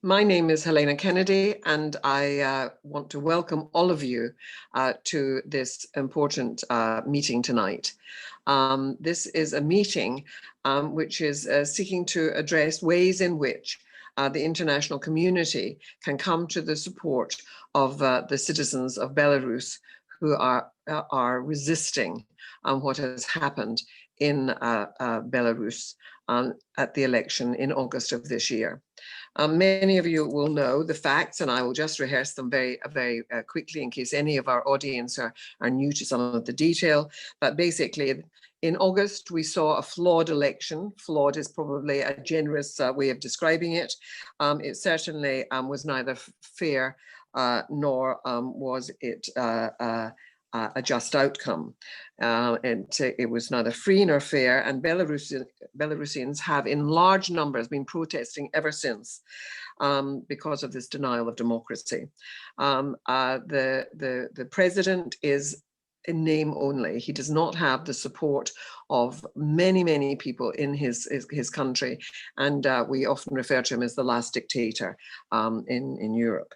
My name is Helena Kennedy, and I want to welcome all of you to this important meeting tonight. This is a meeting which is seeking to address ways in which the international community can come to the support of the citizens of Belarus who are resisting what has happened in Belarus at the election in August of this year. Many of you will know the facts, and I will just rehearse them very quickly in case any of our audience are new to some of the detail. But basically, in August, we saw a flawed election. Flawed is probably a generous way of describing it. It certainly was neither fair nor was it a just outcome. It was neither free nor fair, and Belarusians have in large numbers been protesting ever since because of this denial of democracy. The president is in name only. He does not have the support of many people in his country, and we often refer to him as the last dictator in Europe.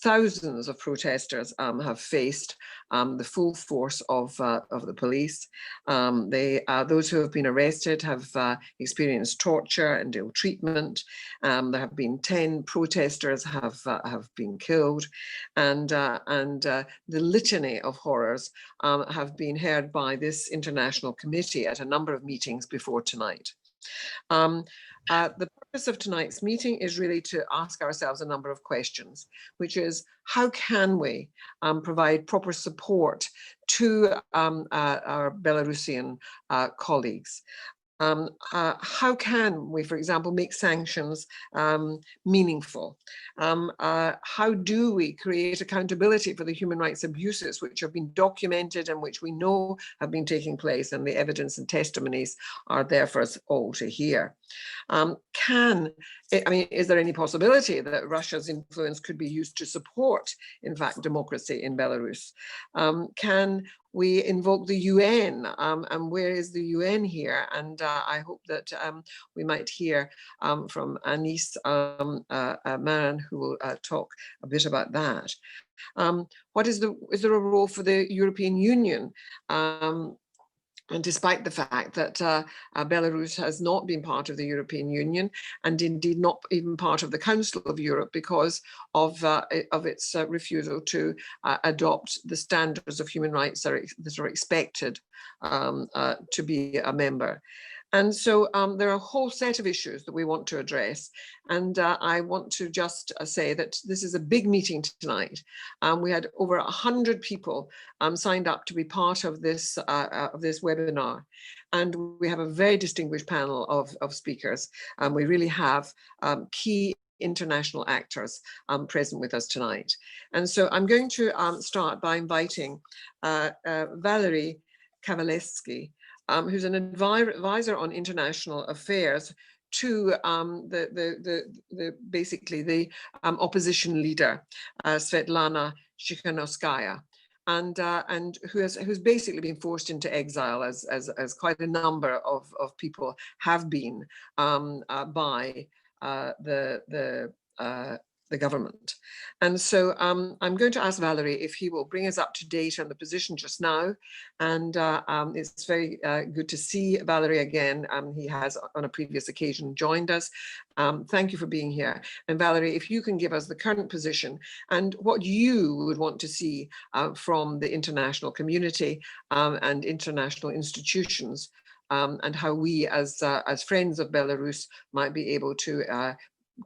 Thousands of protesters have faced the full force of the police. Those who have been arrested have experienced torture and ill treatment. There have been 10 protesters have been killed, and the litany of horrors have been heard by this international committee at a number of meetings before tonight. The purpose of tonight's meeting is really to ask ourselves a number of questions, which is how can we provide proper support to our Belarusian colleagues? How can we, for example, make sanctions meaningful? How do we create accountability for the human rights abuses which have been documented and which we know have been taking place, and the evidence and testimonies are there for us all to hear? Is there any possibility that Russia's influence could be used to support, in fact, democracy in Belarus? Can we invoke the UN, and where is the UN here? And I hope that we might hear from Anis Maran, who will talk a bit about that. Is there a role for the European Union? And despite the fact that Belarus has not been part of the European Union, and indeed not even part of the Council of Europe because of its refusal to adopt the standards of human rights that are expected to be a member. And so there are a whole set of issues that we want to address. And I want to just say that this is a big meeting tonight. We had over 100 people signed up to be part of this webinar. And we have a very distinguished panel of speakers. We really have key international actors present with us tonight. And so I'm going to start by inviting Valery Kavalevsky, who's an advisor on international affairs to basically the opposition leader, Sviatlana Tsikhanouskaya, and who's basically been forced into exile, as quite a number of people have been by the government. And so I'm going to ask Valery if he will bring us up to date on the position just now. And it's very good to see Valery again. He has on a previous occasion joined us. Thank you for being here. And Valery, if you can give us the current position and what you would want to see from the international community and international institutions, and how we as friends of Belarus might be able to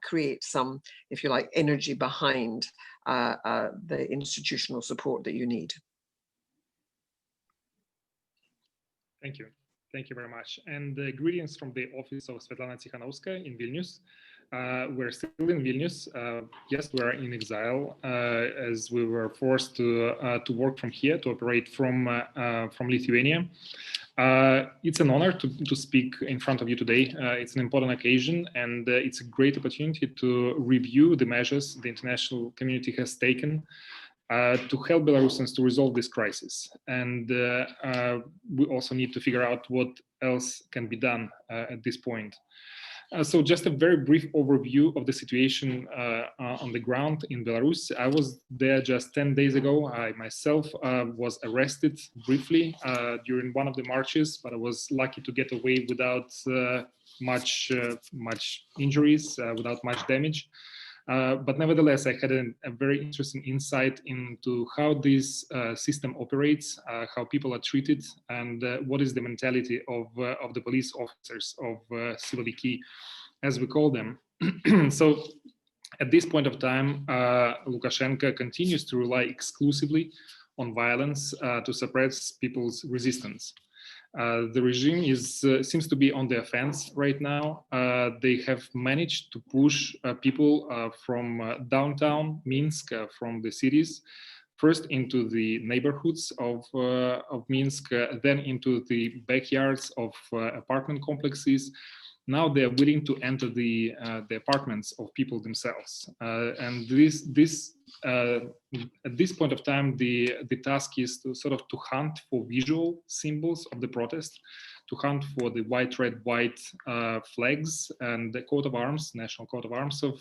create some, if you like, energy behind the institutional support that you need. Thank you. Thank you very much. And greetings from the office of Sviatlana Tsikhanouskaya in Vilnius. We're still in Vilnius. Yes, we are in exile as we were forced to work from here, to operate from Lithuania. It's an honor to speak in front of you today. It's an important occasion, and it's a great opportunity to review the measures the international community has taken to help Belarusians to resolve this crisis. And we also need to figure out what else can be done at this point. So just a very brief overview of the situation on the ground in Belarus. I was there just 10 days ago. I myself was arrested briefly during one of the marches, but I was lucky to get away without much injuries, without much damage. But nevertheless, I had a very interesting insight into how this system operates, how people are treated, and what is the mentality of the police officers, of siloviki, as we call them. So at this point of time, Lukashenko continues to rely exclusively on violence to suppress people's resistance. The regime seems to be on the offense right now. They have managed to push people from downtown Minsk, from the cities, first into the neighborhoods of Minsk, then into the backyards of apartment complexes. Now they are willing to enter the apartments of people themselves, and at this point of time, the task is to sort of to hunt for visual symbols of the protest, to hunt for the white, red, white flags and the coat of arms, national coat of arms of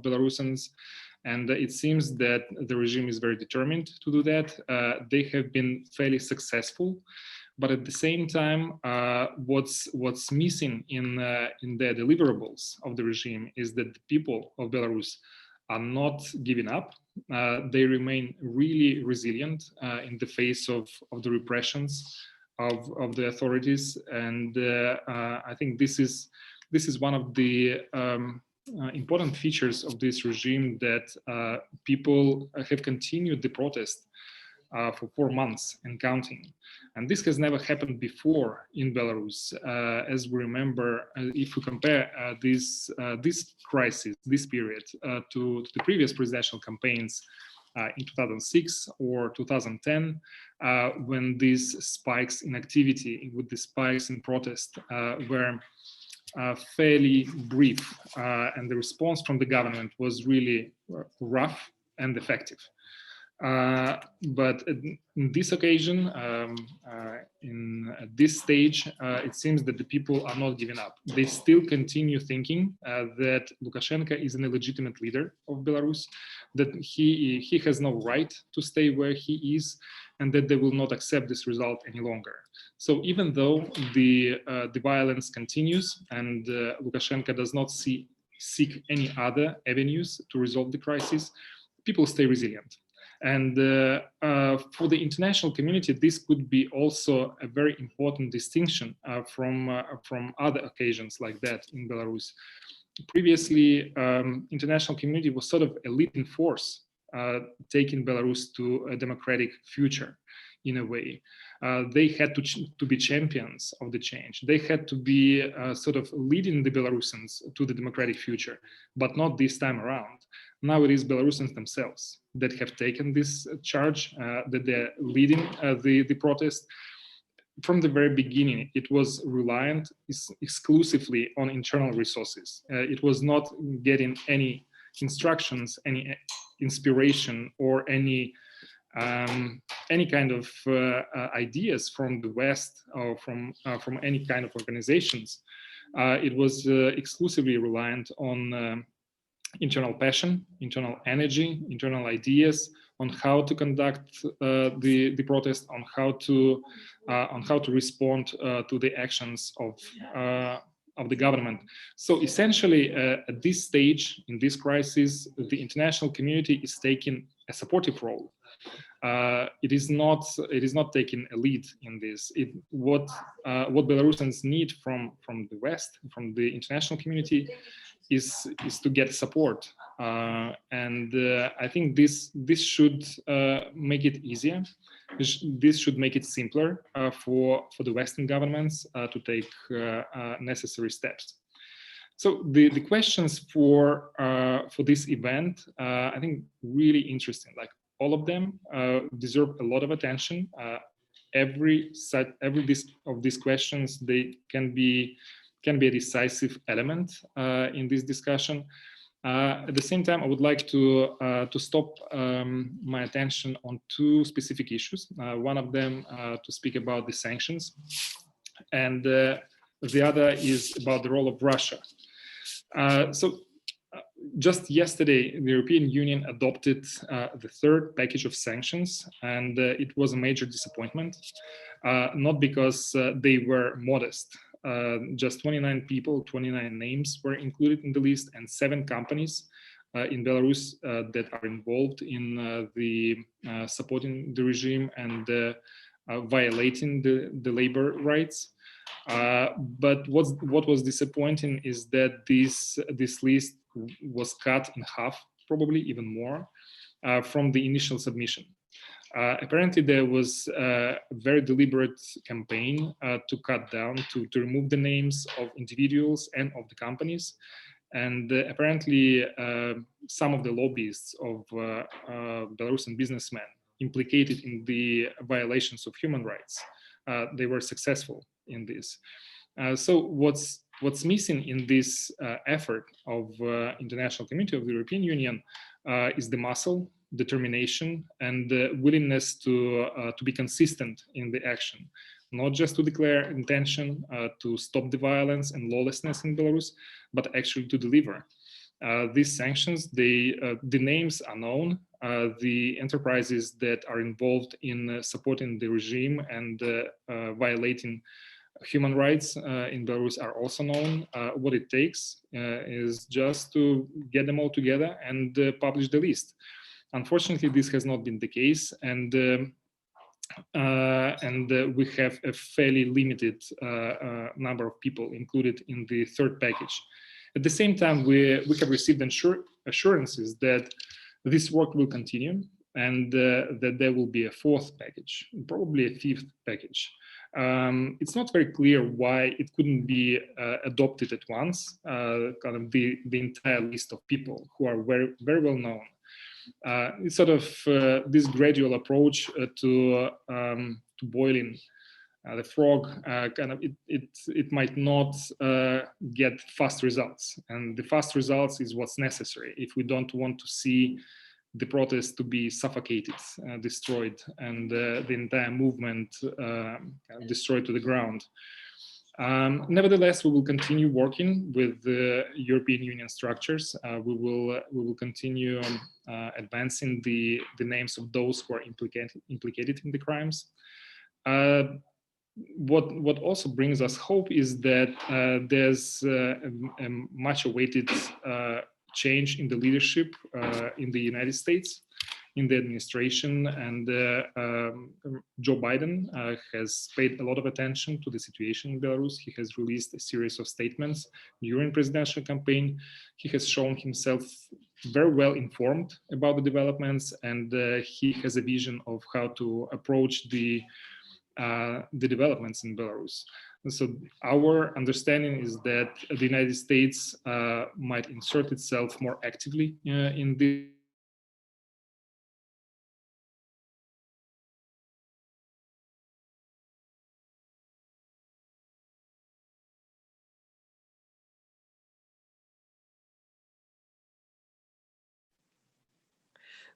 Belarusians. And it seems that the regime is very determined to do that. They have been fairly successful. But at the same time, what's missing in the deliverables of the regime is that the people of Belarus are not giving up. They remain really resilient in the face of the repressions of the authorities, and I think this is one of the important features of this regime, that people have continued the protest for 4 months and counting. And this has never happened before in Belarus. As we remember, if we compare this crisis, this period, to the previous presidential campaigns in 2006 or 2010, when these spikes in activity, with the spikes in protest, were fairly brief, and the response from the government was really rough and effective. But in this occasion, at this stage, it seems that the people are not giving up. They still continue thinking that Lukashenko is an illegitimate leader of Belarus, that he has no right to stay where he is, and that they will not accept this result any longer. So even though the violence continues and Lukashenko does not seek any other avenues to resolve the crisis, people stay resilient. And for the international community, this could be also a very important distinction from other occasions like that in Belarus. Previously, international community was sort of a leading force, taking Belarus to a democratic future in a way. They had to be champions of the change. They had to be sort of leading the Belarusians to the democratic future, but not this time around. Now it is Belarusians themselves that have taken this charge, that they're leading the protest. From the very beginning, it was reliant exclusively on internal resources. It was not getting any instructions, any inspiration, or any kind of ideas from the West or from any kind of organizations. It was exclusively reliant on internal passion, internal energy, internal ideas on how to conduct the protest, on how to respond to the actions of the government. So essentially, at this stage in this crisis, the international community is taking a supportive role. It is not taking a lead in this. What Belarusians need from the West, from the international community, is to get support, and I think this should make it easier. This should make it simpler for the Western governments to take necessary steps. So the questions for this event, I think, really interesting. Like, all of them deserve a lot of attention. Every of these questions, they can be a decisive element in this discussion. At the same time, I would like to stop my attention on two specific issues. One of them to speak about the sanctions, and the other is about the role of Russia. Just yesterday, the European Union adopted the third package of sanctions, and it was a major disappointment, not because they were modest. Just 29 people, 29 names were included in the list, and 7 companies in Belarus that are involved in supporting the regime and violating the labor rights. But what was disappointing is that this list was cut in half, probably even more, from the initial submission. Apparently, there was a very deliberate campaign to cut down, to remove the names of individuals and of the companies. And apparently, some of the lobbyists of Belarusian businessmen implicated in the violations of human rights, they were successful in this. So what's missing in this effort of international community of the European Union is the muscle, determination, and the willingness to be consistent in the action, not just to declare intention to stop the violence and lawlessness in Belarus, but actually to deliver. These sanctions, the names are known. The enterprises that are involved in supporting the regime and violating human rights in Belarus are also known. What it takes is just to get them all together and publish the list. Unfortunately, this has not been the case, and we have a fairly limited number of people included in the third package. At the same time, we have received assurances that this work will continue and that there will be a fourth package, probably a fifth package. It's not very clear why it couldn't be adopted at once, kind of the entire list of people who are very, very well known. It's sort of this gradual approach to boiling the frog. It might not get fast results, and the fast results is what's necessary if we don't want to see the protest to be suffocated, destroyed, and the entire movement destroyed to the ground. Nevertheless, we will continue working with the European Union structures. We will continue advancing the names of those who are implicated in the crimes. What also brings us hope is that there's a much awaited change in the leadership in the United States, in the administration, and Joe Biden has paid a lot of attention to the situation in Belarus. He has released a series of statements during presidential campaign. He has shown himself very well informed about the developments, and he has a vision of how to approach the developments in Belarus. And so our understanding is that the United States might insert itself more actively in the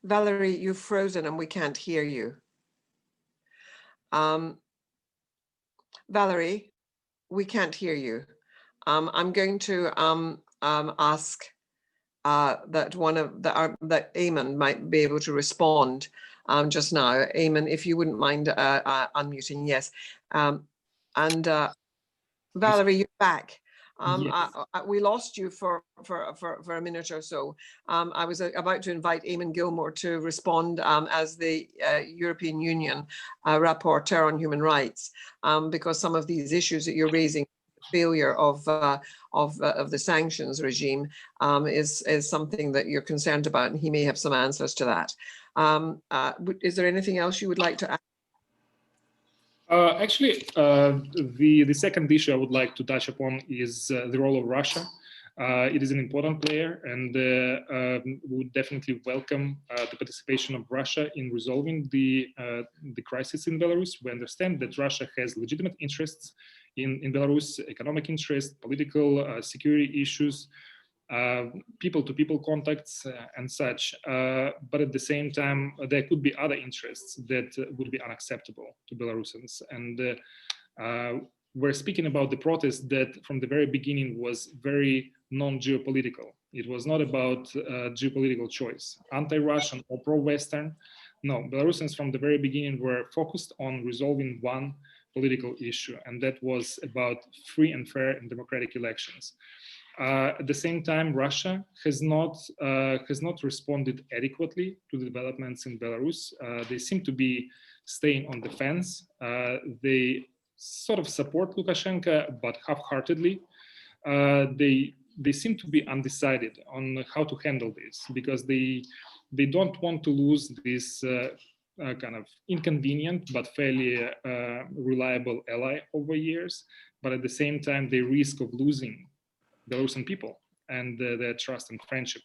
Valerie, you've frozen and we can't hear you. Valerie, we can't hear you. I'm going to ask that that Eamon might be able to respond just now. Eamon, if you wouldn't mind unmuting, yes. Valerie, you're back. Yes. We lost you for a minute or so. I was about to invite Eamon Gilmore to respond as the European Union rapporteur on human rights, because some of these issues that you're raising, failure of the sanctions regime, is something that you're concerned about, and he may have some answers to that. Is there anything else you would like to add? Actually, the second issue I would like to touch upon is the role of Russia. It is an important player, and we would definitely welcome the participation of Russia in resolving the crisis in Belarus. We understand that Russia has legitimate interests in Belarus, economic interests, political security issues, people-to-people contacts and such. But at the same time, there could be other interests that would be unacceptable to Belarusians. And we're speaking about the protest that from the very beginning was very non-geopolitical. It was not about geopolitical choice, anti-Russian or pro-Western. No, Belarusians from the very beginning were focused on resolving one political issue, and that was about free and fair and democratic elections. At the same time, Russia has not responded adequately to the developments in Belarus. They seem to be staying on the fence. They sort of support Lukashenko, but half-heartedly. They seem to be undecided on how to handle this, because they don't want to lose this kind of inconvenient but fairly reliable ally over years. But at the same time, they risk of losing Belarusian people and their trust and friendship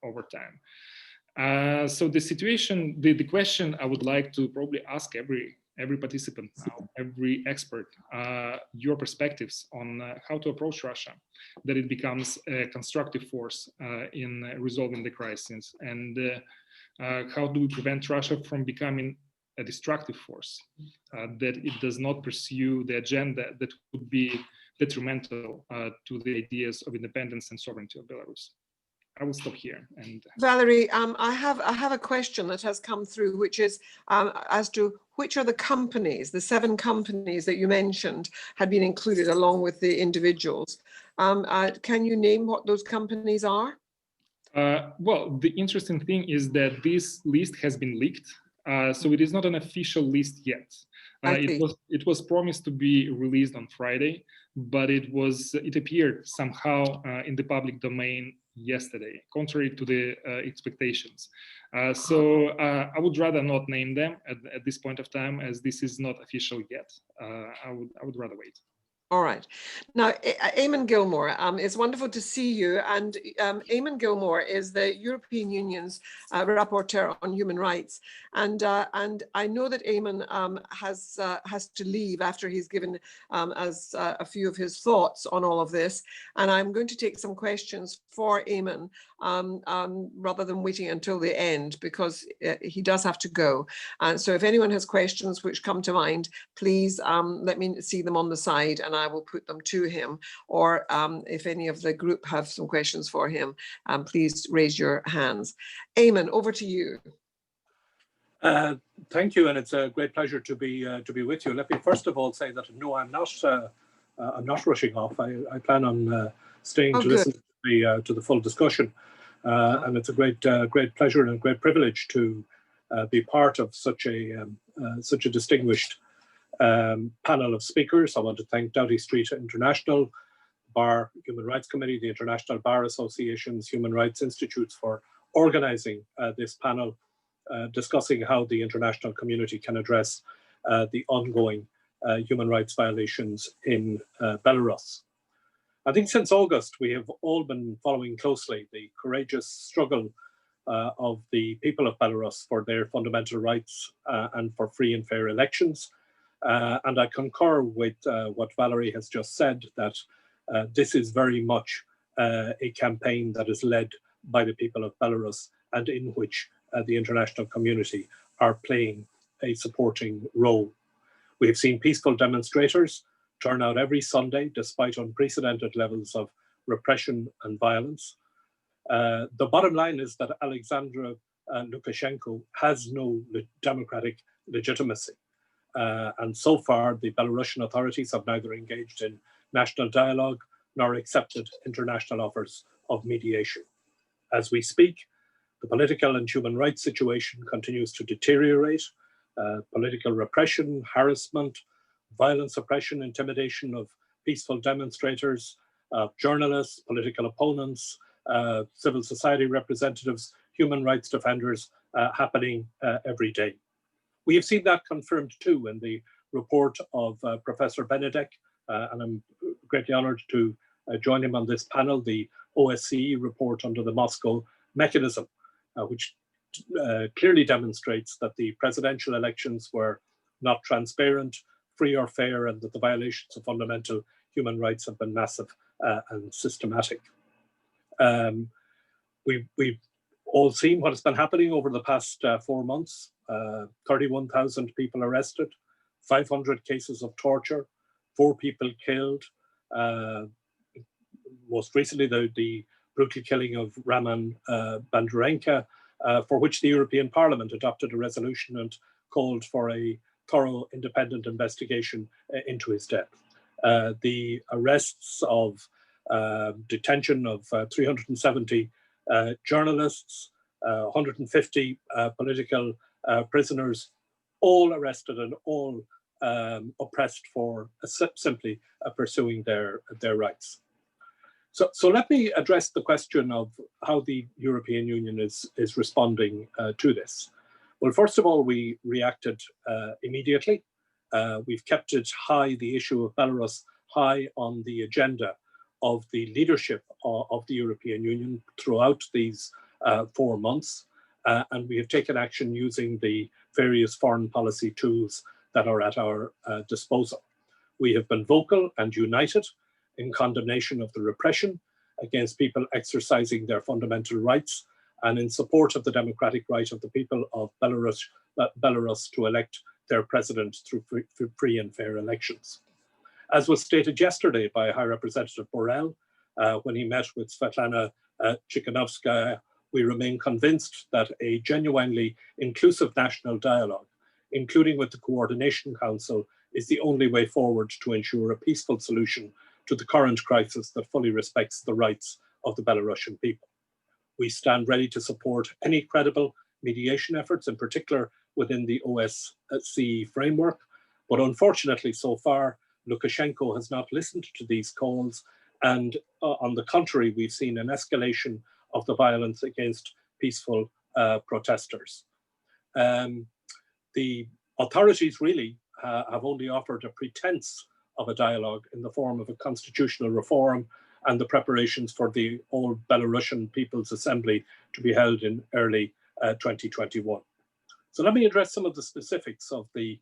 over time. So the situation, the question I would like to probably ask every participant now, every expert, your perspectives on how to approach Russia, that it becomes a constructive force in resolving the crisis, and how do we prevent Russia from becoming a destructive force, that it does not pursue the agenda that would be detrimental to the ideas of independence and sovereignty of Belarus. I will stop here. And Valerie, I have a question that has come through, which is as to which are the companies, the 7 companies that you mentioned had been included along with the individuals. Can you name what those companies are? Well, the interesting thing is that this list has been leaked, so it is not an official list yet. It was promised to be released on Friday, but it appeared somehow in the public domain yesterday, contrary to the expectations. So I would rather not name them at this point of time, as this is not official yet. I would rather wait. All right. Now, Eamon Gilmore, it's wonderful to see you. And Eamon Gilmore is the European Union's rapporteur on human rights. And I know that Eamon has to leave after he's given us a few of his thoughts on all of this. And I'm going to take some questions for Eamon rather than waiting until the end, because he does have to go. And so if anyone has questions which come to mind, please let me see them on the side, and I will put them to him. Or if any of the group have some questions for him, please raise your hands. Eamon, over to you. Thank you, and it's a great pleasure to be with you. Let me first of all say that no, I'm not rushing off. I plan on staying to listen to the full discussion, and it's a great pleasure and a great privilege to be part of such a distinguished panel of speakers. I want to thank Doughty Street International, Bar Human Rights Committee, the International Bar Association's Human Rights Institutes for organizing this panel, discussing how the international community can address the ongoing human rights violations in Belarus. I think since August, we have all been following closely the courageous struggle of the people of Belarus for their fundamental rights and for free and fair elections. And I concur with what Valerie has just said, that this is very much a campaign that is led by the people of Belarus, and in which the international community are playing a supporting role. We have seen peaceful demonstrators turn out every Sunday, despite unprecedented levels of repression and violence. The bottom line is that Alexander Lukashenko has no democratic legitimacy. And so far, the Belarusian authorities have neither engaged in national dialogue nor accepted international offers of mediation. As we speak, the political and human rights situation continues to deteriorate. Political repression, harassment, violent suppression, intimidation of peaceful demonstrators, journalists, political opponents, civil society representatives, human rights defenders happening every day. We have seen that confirmed too in the report of Professor Benedek, and I'm greatly honored to join him on this panel, the OSCE report under the Moscow mechanism, which clearly demonstrates that the presidential elections were not transparent, free or fair, and that the violations of fundamental human rights have been massive and systematic. We've all seen what has been happening over the past 4 months. 31,000 people arrested, 500 cases of torture, 4 people killed. Most recently, the brutal killing of Raman Bandarenka, for which the European Parliament adopted a resolution and called for a thorough independent investigation into his death. The arrests of detention of 370 journalists, 150 political prisoners, all arrested and all oppressed for simply pursuing their rights. So let me address the question of how the European Union is responding to this. Well, first of all, we reacted immediately. We've kept it high, the issue of Belarus, high on the agenda of the leadership of the European Union throughout these 4 months. And we have taken action using the various foreign policy tools that are at our disposal. We have been vocal and united in condemnation of the repression against people exercising their fundamental rights and in support of the democratic right of the people of Belarus to elect their president through free and fair elections. As was stated yesterday by High Representative Borrell when he met with Sviatlana Tsikhanouskaya, we remain convinced that a genuinely inclusive national dialogue, including with the Coordination Council, is the only way forward to ensure a peaceful solution to the current crisis that fully respects the rights of the Belarusian people. We stand ready to support any credible mediation efforts, in particular within the OSCE framework. But unfortunately, so far, Lukashenko has not listened to these calls. And on the contrary, we've seen an escalation of the violence against peaceful protesters. The authorities really have only offered a pretense of a dialogue in the form of a constitutional reform and the preparations for the All Belarusian People's Assembly to be held in early 2021. So let me address some of the specifics of the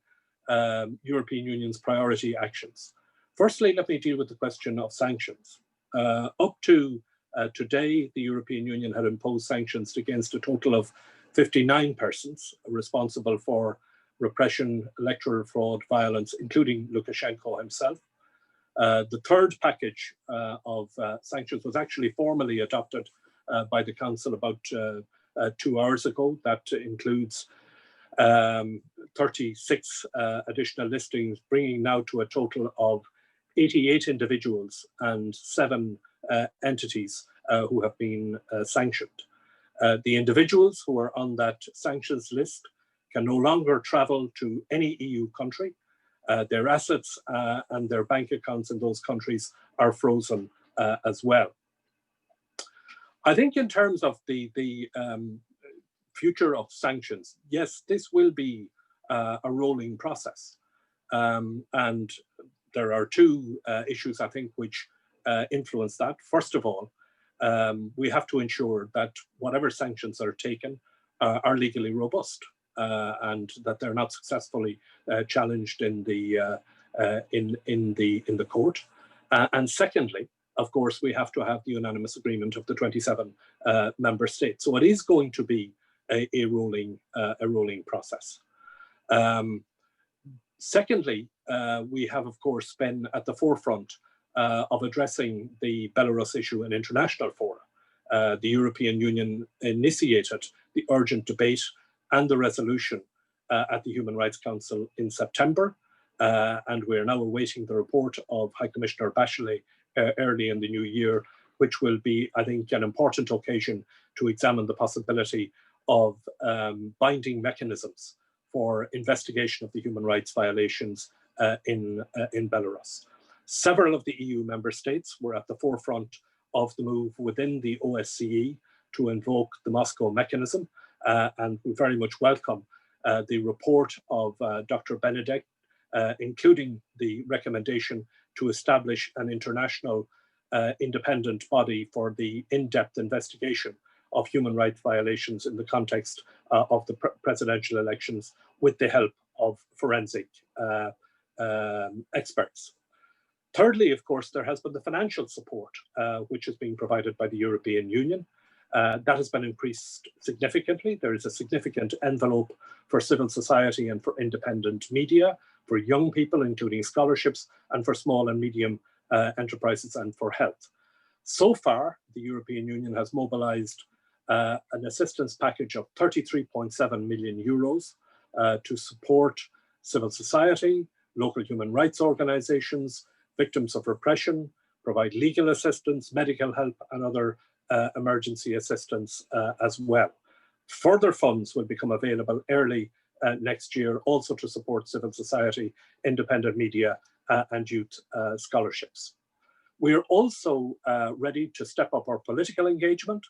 European Union's priority actions. Firstly, let me deal with the question of sanctions. Up to today, the European Union had imposed sanctions against a total of 59 persons responsible for repression, electoral fraud, violence, including Lukashenko himself. The third package of sanctions was actually formally adopted by the Council about 2 hours ago. That includes 36 additional listings, bringing now to a total of 88 individuals and 7 entities who have been sanctioned. The individuals who are on that sanctions list can no longer travel to any EU country. Their assets and their bank accounts in those countries are frozen as well. I think in terms of the future of sanctions, yes, this will be a rolling process. And there are 2 issues, I think, which influence that. First of all, we have to ensure that whatever sanctions are taken are legally robust and that they're not successfully challenged in the court. And secondly, of course, we have to have the unanimous agreement of the 27 member states. So it is going to be a rolling process. Secondly, we have, of course, been at the forefront of addressing the Belarus issue in international fora. The European Union initiated the urgent debate and the resolution at the Human Rights Council in September. And we are now awaiting the report of High Commissioner Bachelet early in the new year, which will be, I think, an important occasion to examine the possibility of binding mechanisms for investigation of the human rights violations in Belarus. Several of the EU member states were at the forefront of the move within the OSCE to invoke the Moscow mechanism, and we very much welcome the report of Dr. Benedek, including the recommendation to establish an international independent body for the in-depth investigation of human rights violations in the context of the presidential elections with the help of forensic experts. Thirdly, of course, there has been the financial support, which is being provided by the European Union. That has been increased significantly. There is a significant envelope for civil society and for independent media, for young people, including scholarships, and for small and medium enterprises and for health. So far, the European Union has mobilized an assistance package of 33.7 million euros to support civil society, local human rights organizations, victims of repression, provide legal assistance, medical help, and other emergency assistance as well. Further funds will become available early next year, also to support civil society, independent media, and youth scholarships. We are also ready to step up our political engagement,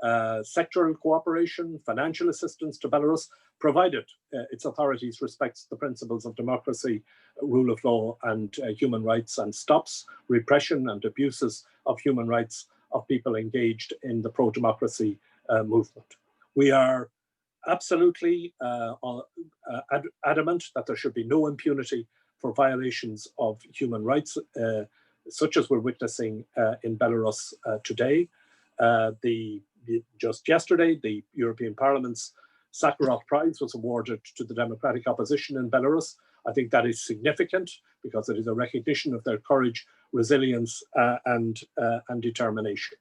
sectoral cooperation, financial assistance to Belarus, provided its authorities respects the principles of democracy, rule of law, and human rights, and stops repression and abuses of human rights of people engaged in the pro-democracy movement. We are absolutely adamant that there should be no impunity for violations of human rights, such as we're witnessing in Belarus today. Just yesterday, the European Parliament's Sakharov Prize was awarded to the democratic opposition in Belarus. I think that is significant because it is a recognition of their courage, resilience, and determination.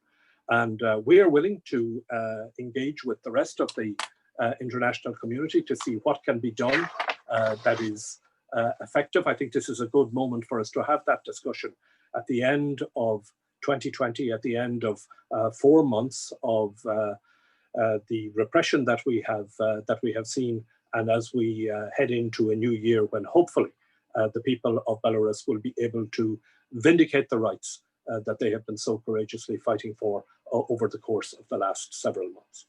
And we are willing to engage with the rest of the international community to see what can be done that is effective. I think this is a good moment for us to have that discussion at the end of 2020, at the end of 4 months of the repression that we have seen, and as we head into a new year when hopefully the people of Belarus will be able to vindicate the rights that they have been so courageously fighting for over the course of the last several months.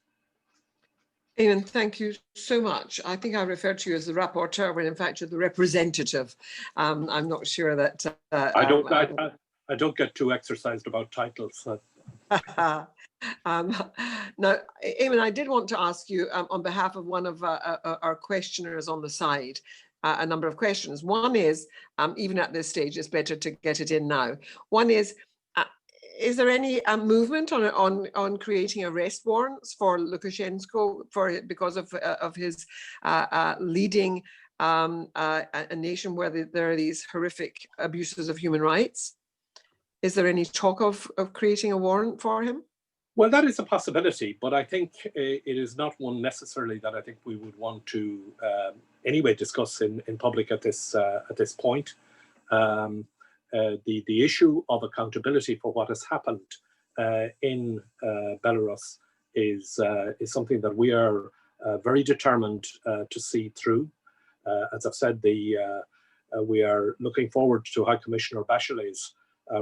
Eamon, thank you so much. I think I referred to you as the rapporteur when in fact you're the representative. I'm not sure that... I don't get too exercised about titles. Now, Eamon, I did want to ask you on behalf of one of our questioners on the side, a number of questions. One is, even at this stage, it's better to get it in now. One is there any movement on creating arrest warrants for Lukashenko because of his leading a nation where there are these horrific abuses of human rights? Is there any talk of creating a warrant for him? Well, that is a possibility, but I think it is not one necessarily that I think we would want to anyway discuss in public at this point. The issue of accountability for what has happened in Belarus is something that we are very determined to see through. As I've said, we are looking forward to High Commissioner Bachelet's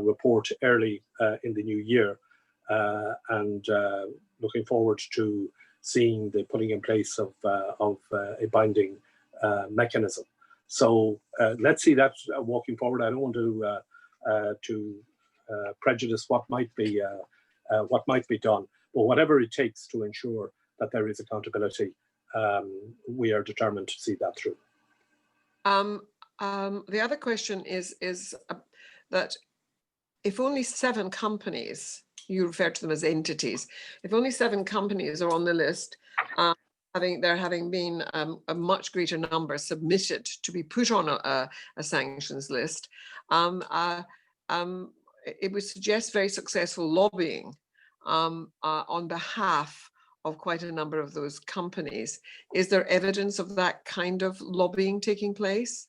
report early in the new year, and looking forward to seeing the putting in place of a binding mechanism. So let's see that walking forward. I don't want to prejudice what might be done, but whatever it takes to ensure that there is accountability, we are determined to see that through. The other question is that if only 7 companies, you refer to them as entities, if only 7 companies are on the list, there having been a much greater number submitted to be put on a sanctions list, it would suggest very successful lobbying on behalf of quite a number of those companies. Is there evidence of that kind of lobbying taking place?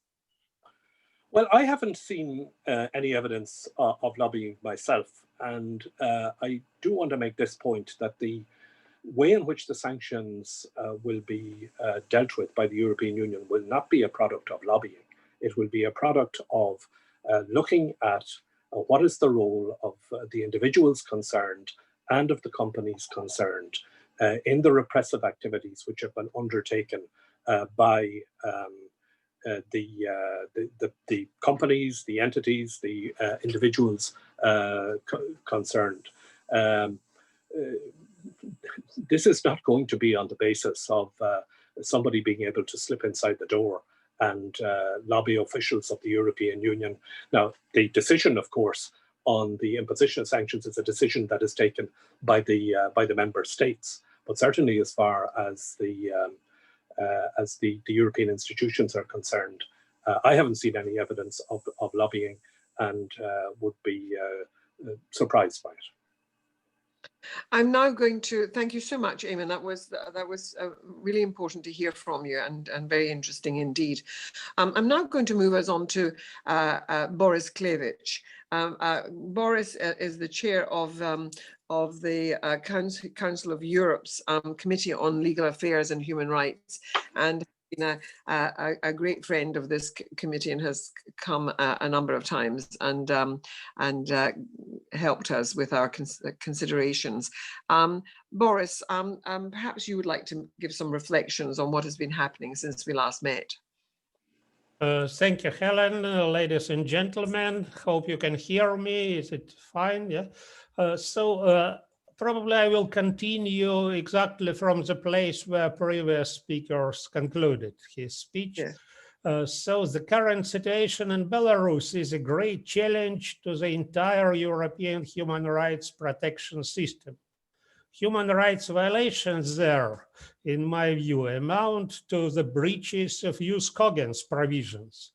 Well, I haven't seen any evidence of lobbying myself, and I do want to make this point that the way in which the sanctions will be dealt with by the European Union will not be a product of lobbying. It will be a product of looking at what is the role of the individuals concerned and of the companies concerned in the repressive activities which have been undertaken by the companies, the entities, the individuals concerned. This is not going to be on the basis of somebody being able to slip inside the door and lobby officials of the European Union. Now, the decision, of course, on the imposition of sanctions is a decision that is taken by the member states. But certainly, as far as the European institutions are concerned, I haven't seen any evidence of lobbying, and would be surprised by it. I'm now going to thank you so much, Eamon. That was really important to hear from you, and very interesting indeed. I'm now going to move us on to Boris Clavich. Boris is the chair of the Council of Europe's Committee on Legal Affairs and Human Rights, and been a great friend of this committee, and has come a number of times and helped us with our considerations. Boris, perhaps you would like to give some reflections on what has been happening since we last met. Thank you, Helen. Ladies and gentlemen, hope you can hear me. Is it fine? Yeah. Probably I will continue exactly from the place where previous speakers concluded his speech. Yeah. So the current situation in Belarus is a great challenge to the entire European human rights protection system. Human rights violations there, in my view, amount to the breaches of Jus Cogens provisions.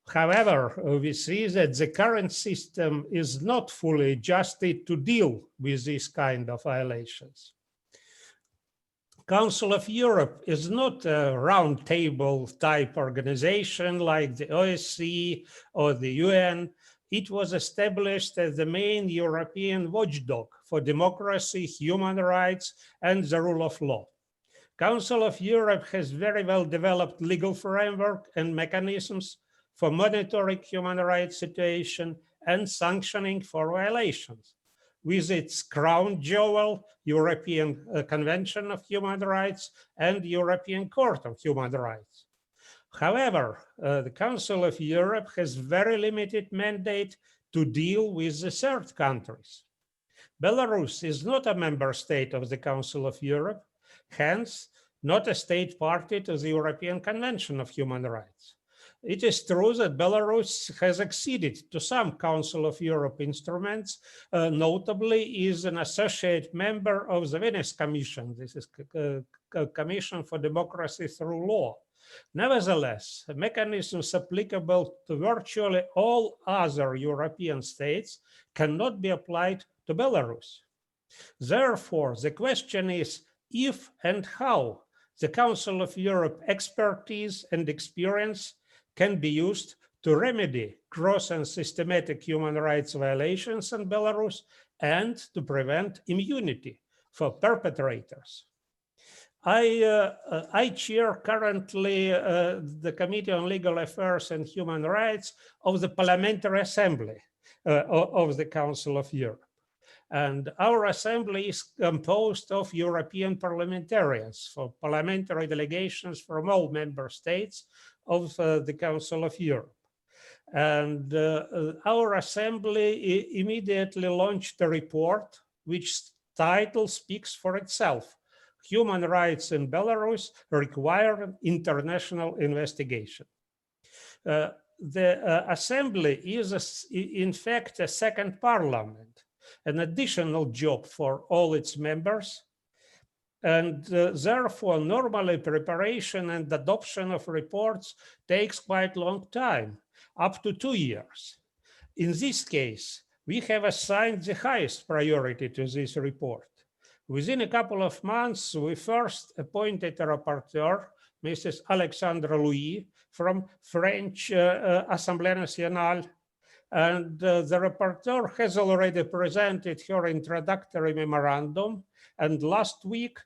However, we see that the current system is not fully adjusted to deal with these kind of violations. Council of Europe is not a round table type organization like the OSCE or the UN. It was established as the main European watchdog for democracy, human rights, and the rule of law. Council of Europe has very well developed legal framework and mechanisms for monitoring human rights situation and sanctioning for violations, with its crown jewel, European Convention of Human Rights and European Court of Human Rights. However, the Council of Europe has very limited mandate to deal with the third countries. Belarus is not a member state of the Council of Europe, hence not a state party to the European Convention of Human Rights. It is true that Belarus has acceded to some Council of Europe instruments, notably is an associate member of the Venice Commission. This is a Commission for Democracy Through Law. Nevertheless, mechanisms applicable to virtually all other European states cannot be applied to Belarus. Therefore, the question is if and how the Council of Europe expertise and experience can be used to remedy gross and systematic human rights violations in Belarus and to prevent immunity for perpetrators. I chair currently the Committee on Legal Affairs and Human Rights of the Parliamentary Assembly of the Council of Europe. And our assembly is composed of European parliamentarians, for parliamentary delegations from all member states of the Council of Europe. And our assembly immediately launched a report which title speaks for itself: Human Rights in Belarus Require International Investigation. The assembly is in fact a second parliament, an additional job for all its members. And therefore, normally preparation and adoption of reports takes quite a long time, up to 2 years. In this case, we have assigned the highest priority to this report. Within a couple of months, we first appointed a rapporteur, Mrs. Alexandre Louis, from French Assemblée Nationale. And the rapporteur has already presented her introductory memorandum. And last week,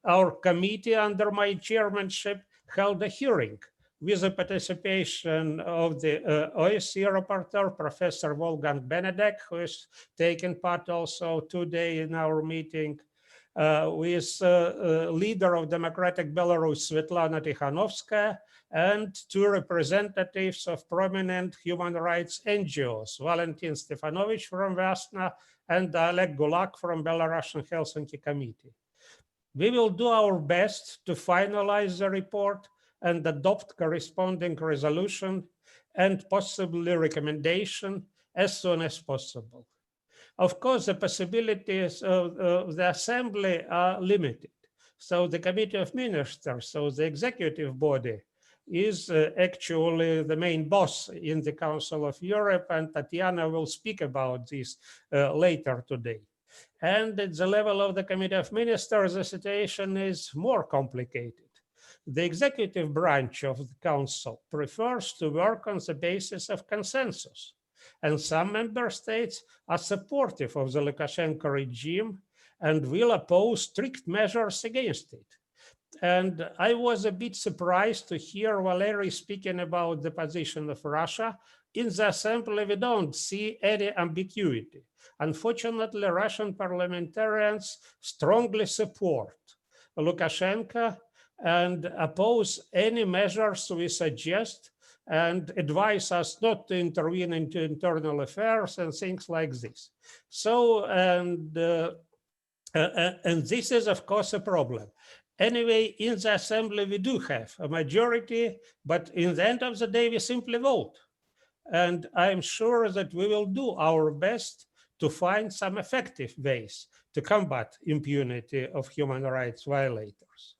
our committee under my chairmanship held a hearing with the participation of the OSCE rapporteur, Professor Wolfgang Benedek, who is taking part also today in our meeting, with leader of Democratic Belarus, Sviatlana Tsikhanouskaya, and 2 representatives of prominent human rights NGOs, Valentin Stefanovich from Vesna and Oleg Gulak from Belarusian Helsinki Committee. We will do our best to finalize the report and adopt corresponding resolution and possibly recommendation as soon as possible. Of course, the possibilities of the assembly are limited. So the Committee of Ministers, so the executive body, is actually the main boss in the Council of Europe, and Tatiana will speak about this later today. And at the level of the Committee of Ministers, the situation is more complicated. The executive branch of the Council prefers to work on the basis of consensus, and some member states are supportive of the Lukashenko regime and will oppose strict measures against it. And I was a bit surprised to hear Valery speaking about the position of Russia. In the assembly, we don't see any ambiguity. Unfortunately, Russian parliamentarians strongly support Lukashenko and oppose any measures we suggest and advise us not to intervene into internal affairs and things like this. So, and this is, of course, a problem. Anyway, in the assembly, we do have a majority, but in the end of the day, we simply vote. And I'm sure that we will do our best to find some effective ways to combat impunity of human rights violators.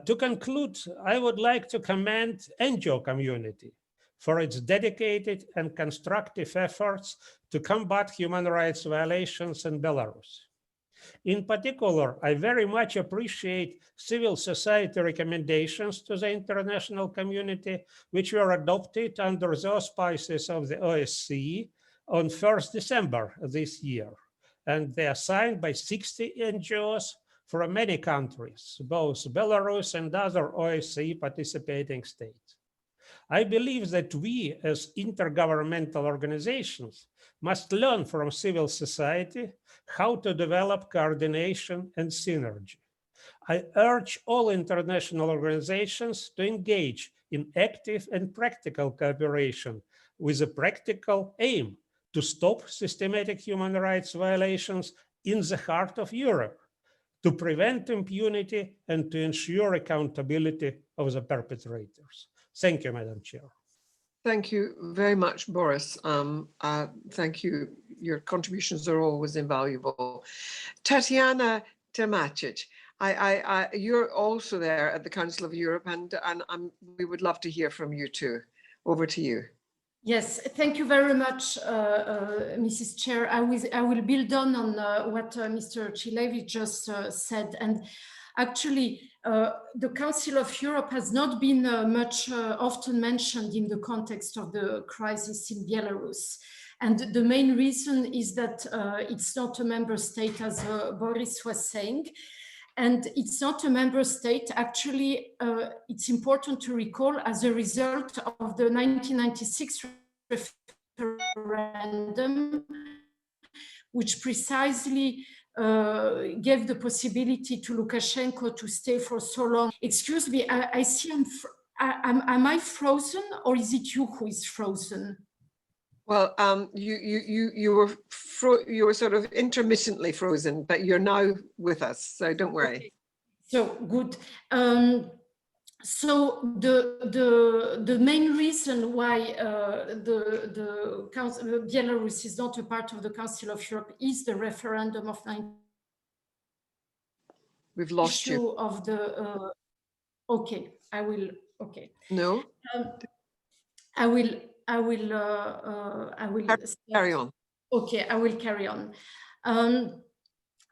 To conclude, I would like to commend NGO community for its dedicated and constructive efforts to combat human rights violations in Belarus. In particular, I very much appreciate civil society recommendations to the international community, which were adopted under the auspices of the OSCE on 1st December this year. And they are signed by 60 NGOs from many countries, both Belarus and other OSCE participating states. I believe that we, as intergovernmental organizations, must learn from civil society how to develop coordination and synergy. I urge all international organizations to engage in active and practical cooperation with a practical aim to stop systematic human rights violations in the heart of Europe, to prevent impunity and to ensure accountability of the perpetrators. Thank you, Madam Chair. Thank you very much, Boris. Thank you. Your contributions are always invaluable. Tatiana Tamacic, you're also there at the Council of Europe, and we would love to hear from you too. Over to you. Yes, thank you very much, Mrs. Chair. I will build on what Mr. Clavich just said. And actually, the Council of Europe has not been much often mentioned in the context of the crisis in Belarus. And the main reason is that it's not a member state, as Boris was saying. And it's not a member state. Actually, it's important to recall as a result of the 1996 referendum, which precisely gave the possibility to Lukashenko to stay for so long. Excuse me, I see am I frozen, or is it you who is frozen? Well, you were sort of intermittently frozen, but you're now with us, so don't worry. Okay. So good. So the main reason why the Belarus is not a part of the Council of Europe is the referendum of 19. We've lost you. Of the okay, I will. Okay. No. I will carry on. Okay, I will carry on.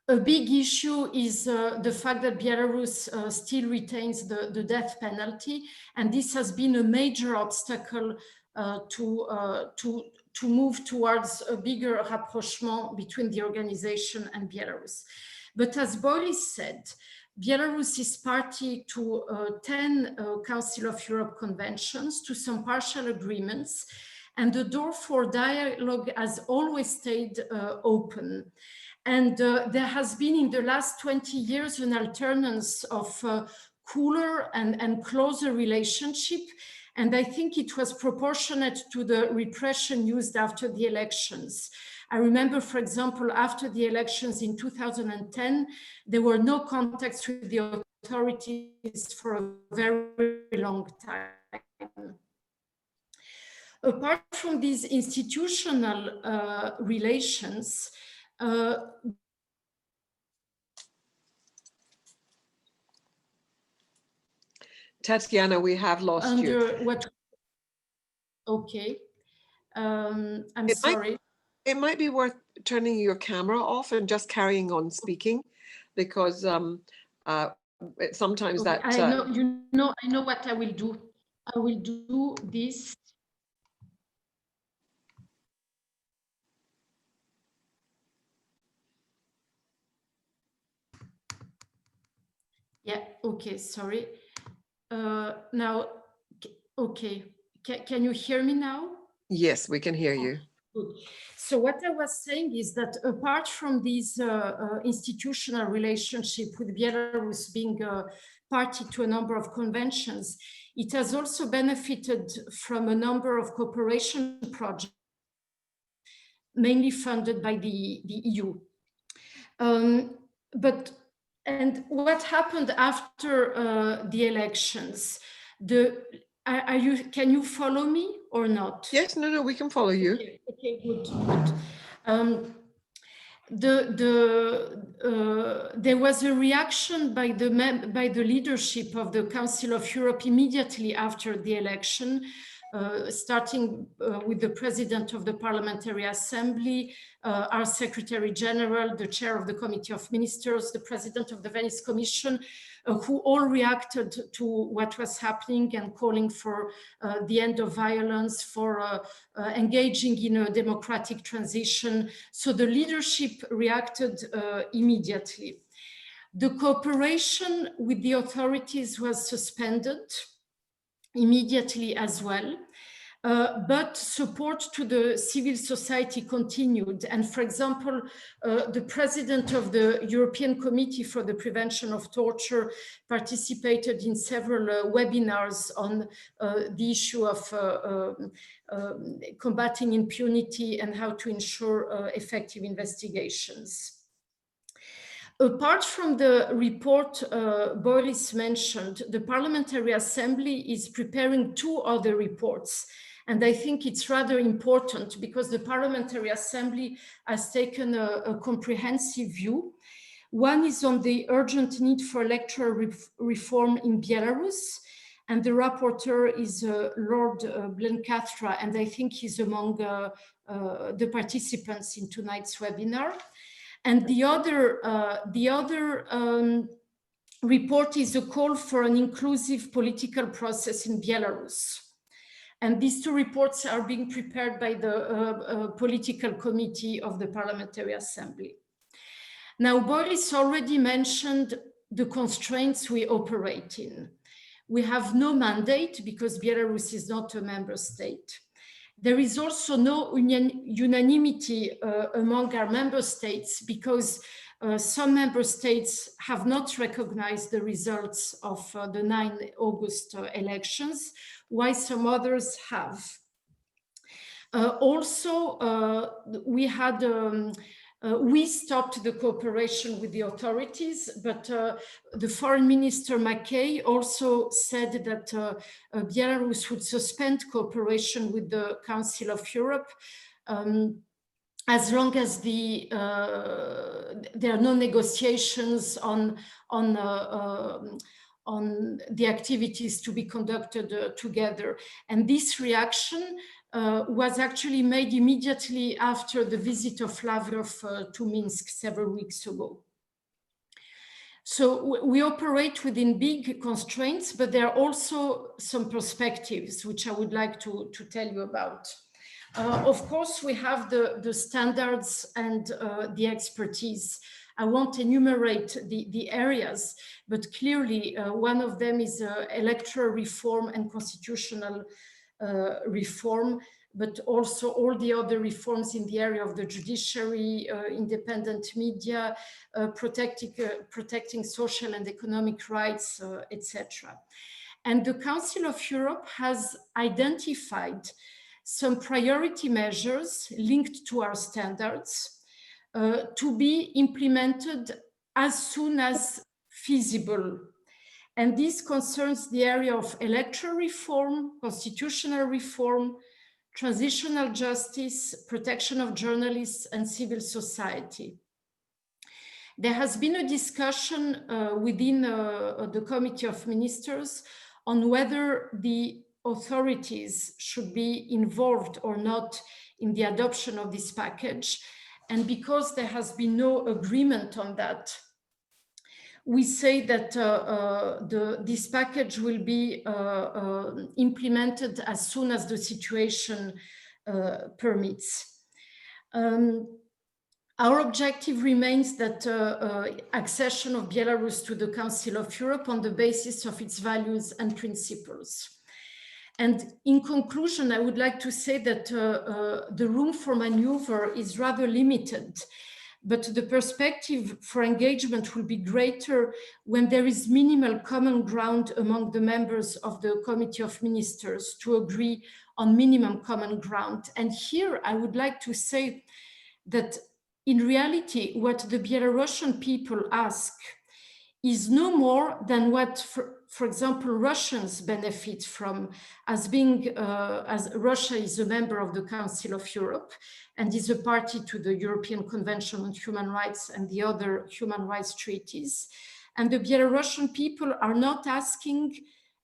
A big issue is the fact that Belarus still retains the death penalty, and this has been a major obstacle to move towards a bigger rapprochement between the organization and Belarus. But as Boris said, Belarus is party to 10 Council of Europe conventions, to some partial agreements, and the door for dialogue has always stayed open. And there has been in the last 20 years an alternance of cooler and closer relationship. And I think it was proportionate to the repression used after the elections. I remember, for example, after the elections in 2010, there were no contacts with the authorities for a very long time. Apart from these institutional relations, Tatiana, we have lost you. Okay, I'm sorry. It might be worth turning your camera off and just carrying on speaking, because sometimes Okay, that. I know, I know what I will do. I will do this. Yeah, okay, sorry. Now, okay, can you hear me now? Yes, we can hear you. Good. So what I was saying is that apart from these institutional relationship with Belarus being party to a number of conventions, it has also benefited from a number of cooperation projects, mainly funded by the EU. And what happened after the elections? Can you follow me or not? Yes, no, we can follow you. Okay, good. There was a reaction by the leadership of the Council of Europe immediately after the election, starting with the President of the Parliamentary Assembly, our Secretary General, the Chair of the Committee of Ministers, the President of the Venice Commission, who all reacted to what was happening and calling for the end of violence, for engaging in a democratic transition. So the leadership reacted immediately. The cooperation with the authorities was suspended immediately as well. But support to the civil society continued. And for example, the president of the European Committee for the Prevention of Torture participated in several webinars on the issue of combating impunity and how to ensure effective investigations. Apart from the report Boris mentioned, the Parliamentary Assembly is preparing 2 other reports. And I think it's rather important because the Parliamentary Assembly has taken a comprehensive view. One is on the urgent need for electoral reform in Belarus. And the rapporteur is Lord Blencathra, and I think he's among the participants in tonight's webinar. And the other report is a call for an inclusive political process in Belarus. And these 2 reports are being prepared by the political committee of the Parliamentary Assembly. Now, Boris already mentioned the constraints we operate in. We have no mandate because Belarus is not a member state. There is also no unanimity among our member states because some member states have not recognized the results of the 9 August elections, while some others have. We stopped the cooperation with the authorities, but the Foreign Minister Mackay also said that Belarus would suspend cooperation with the Council of Europe as long as there are no negotiations on the activities to be conducted together. And this reaction was actually made immediately after the visit of Lavrov to Minsk several weeks ago. So we operate within big constraints, but there are also some perspectives which I would like to tell you about. Of course, we have the standards and the expertise. I won't enumerate the areas, but clearly one of them is electoral reform and constitutional reform, but also all the other reforms in the area of the judiciary, independent media, protecting social and economic rights, etc. And the Council of Europe has identified some priority measures linked to our standards to be implemented as soon as feasible. And this concerns the area of electoral reform, constitutional reform, transitional justice, protection of journalists and civil society. There has been a discussion within the Committee of Ministers on whether the authorities should be involved or not in the adoption of this package. And because there has been no agreement on that, we say that this package will be implemented as soon as the situation permits. Our objective remains that accession of Belarus to the Council of Europe on the basis of its values and principles. And in conclusion, I would like to say that the room for maneuver is rather limited, but the perspective for engagement will be greater when there is minimal common ground among the members of the Committee of Ministers to agree on minimum common ground. And here I would like to say that in reality, what the Belarusian people ask is no more than what, for example, Russians benefit from as Russia is a member of the Council of Europe and is a party to the European Convention on Human Rights and the other human rights treaties. And the Belarusian people are not asking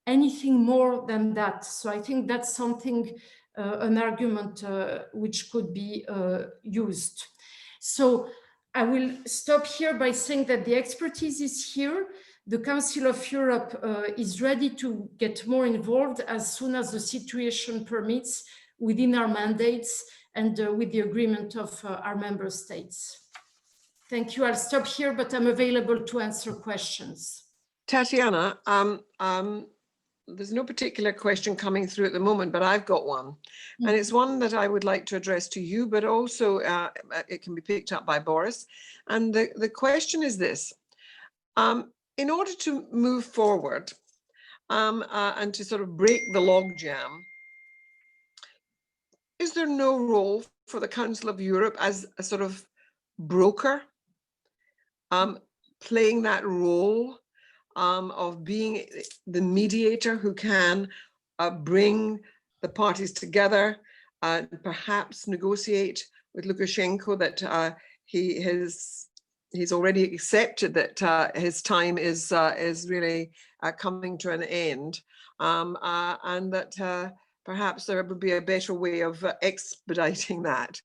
anything more than that. So I think that's something, an argument which could be used. So I will stop here by saying that the expertise is here. The Council of Europe is ready to get more involved as soon as the situation permits within our mandates and with the agreement of our member states. Thank you. I'll stop here, but I'm available to answer questions. Tatiana, there's no particular question coming through at the moment, but I've got one. And it's one that I would like to address to you, but also it can be picked up by Boris. And the question is this. In order to move forward and to sort of break the logjam, is there no role for the Council of Europe as a sort of broker, playing that role of being the mediator who can bring the parties together and perhaps negotiate with Lukashenko that he's already accepted that his time is really coming to an end, and that perhaps there would be a better way of expediting that.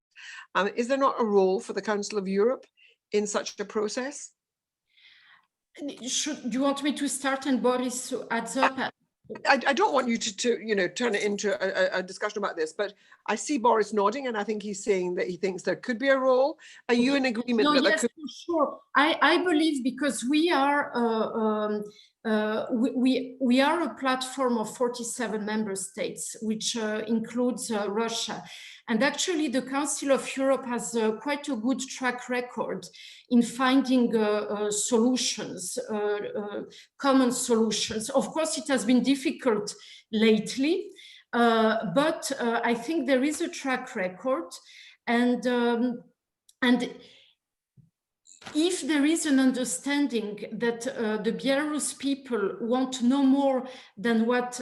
Is there not a role for the Council of Europe in such a process? Do you want me to start and Boris adds up? I don't want you to turn it into a discussion about this, but I see Boris nodding, and I think he's saying that he thinks there could be a role. Are you in agreement? No, that yes, there could... for sure. I believe because we are we are a platform of 47 member states, which includes Russia. And actually, the Council of Europe has quite a good track record in finding solutions, common solutions. Of course, it has been difficult lately, but I think there is a track record. And if there is an understanding that the Belarus people want no more than what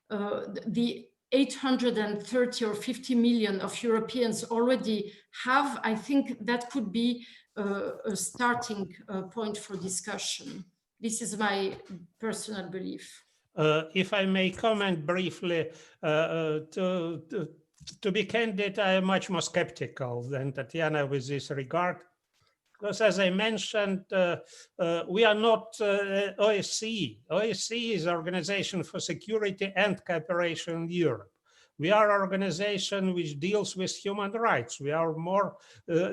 the 830 or 50 million of Europeans already have, I think that could be a starting point for discussion. This is my personal belief. If I may comment briefly, to be candid, I am much more skeptical than Tatiana with this regard. Because as I mentioned, we are not OSCE. OSCE is Organization for Security and Cooperation in Europe. We are an organization which deals with human rights. We are more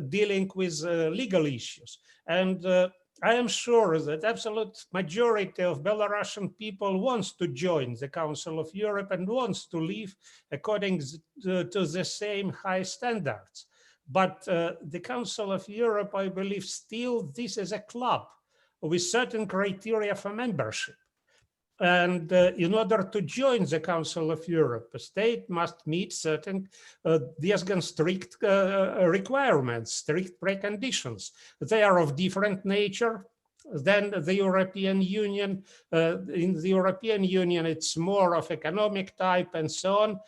dealing with legal issues. And I am sure that absolute majority of Belarusian people wants to join the Council of Europe and wants to live according to the same high standards. But the Council of Europe, I believe, still this is a club with certain criteria for membership. And in order to join the Council of Europe, a state must meet certain strict requirements, strict preconditions. They are of different nature. than the European Union. In the European Union, it's more of economic type and so on.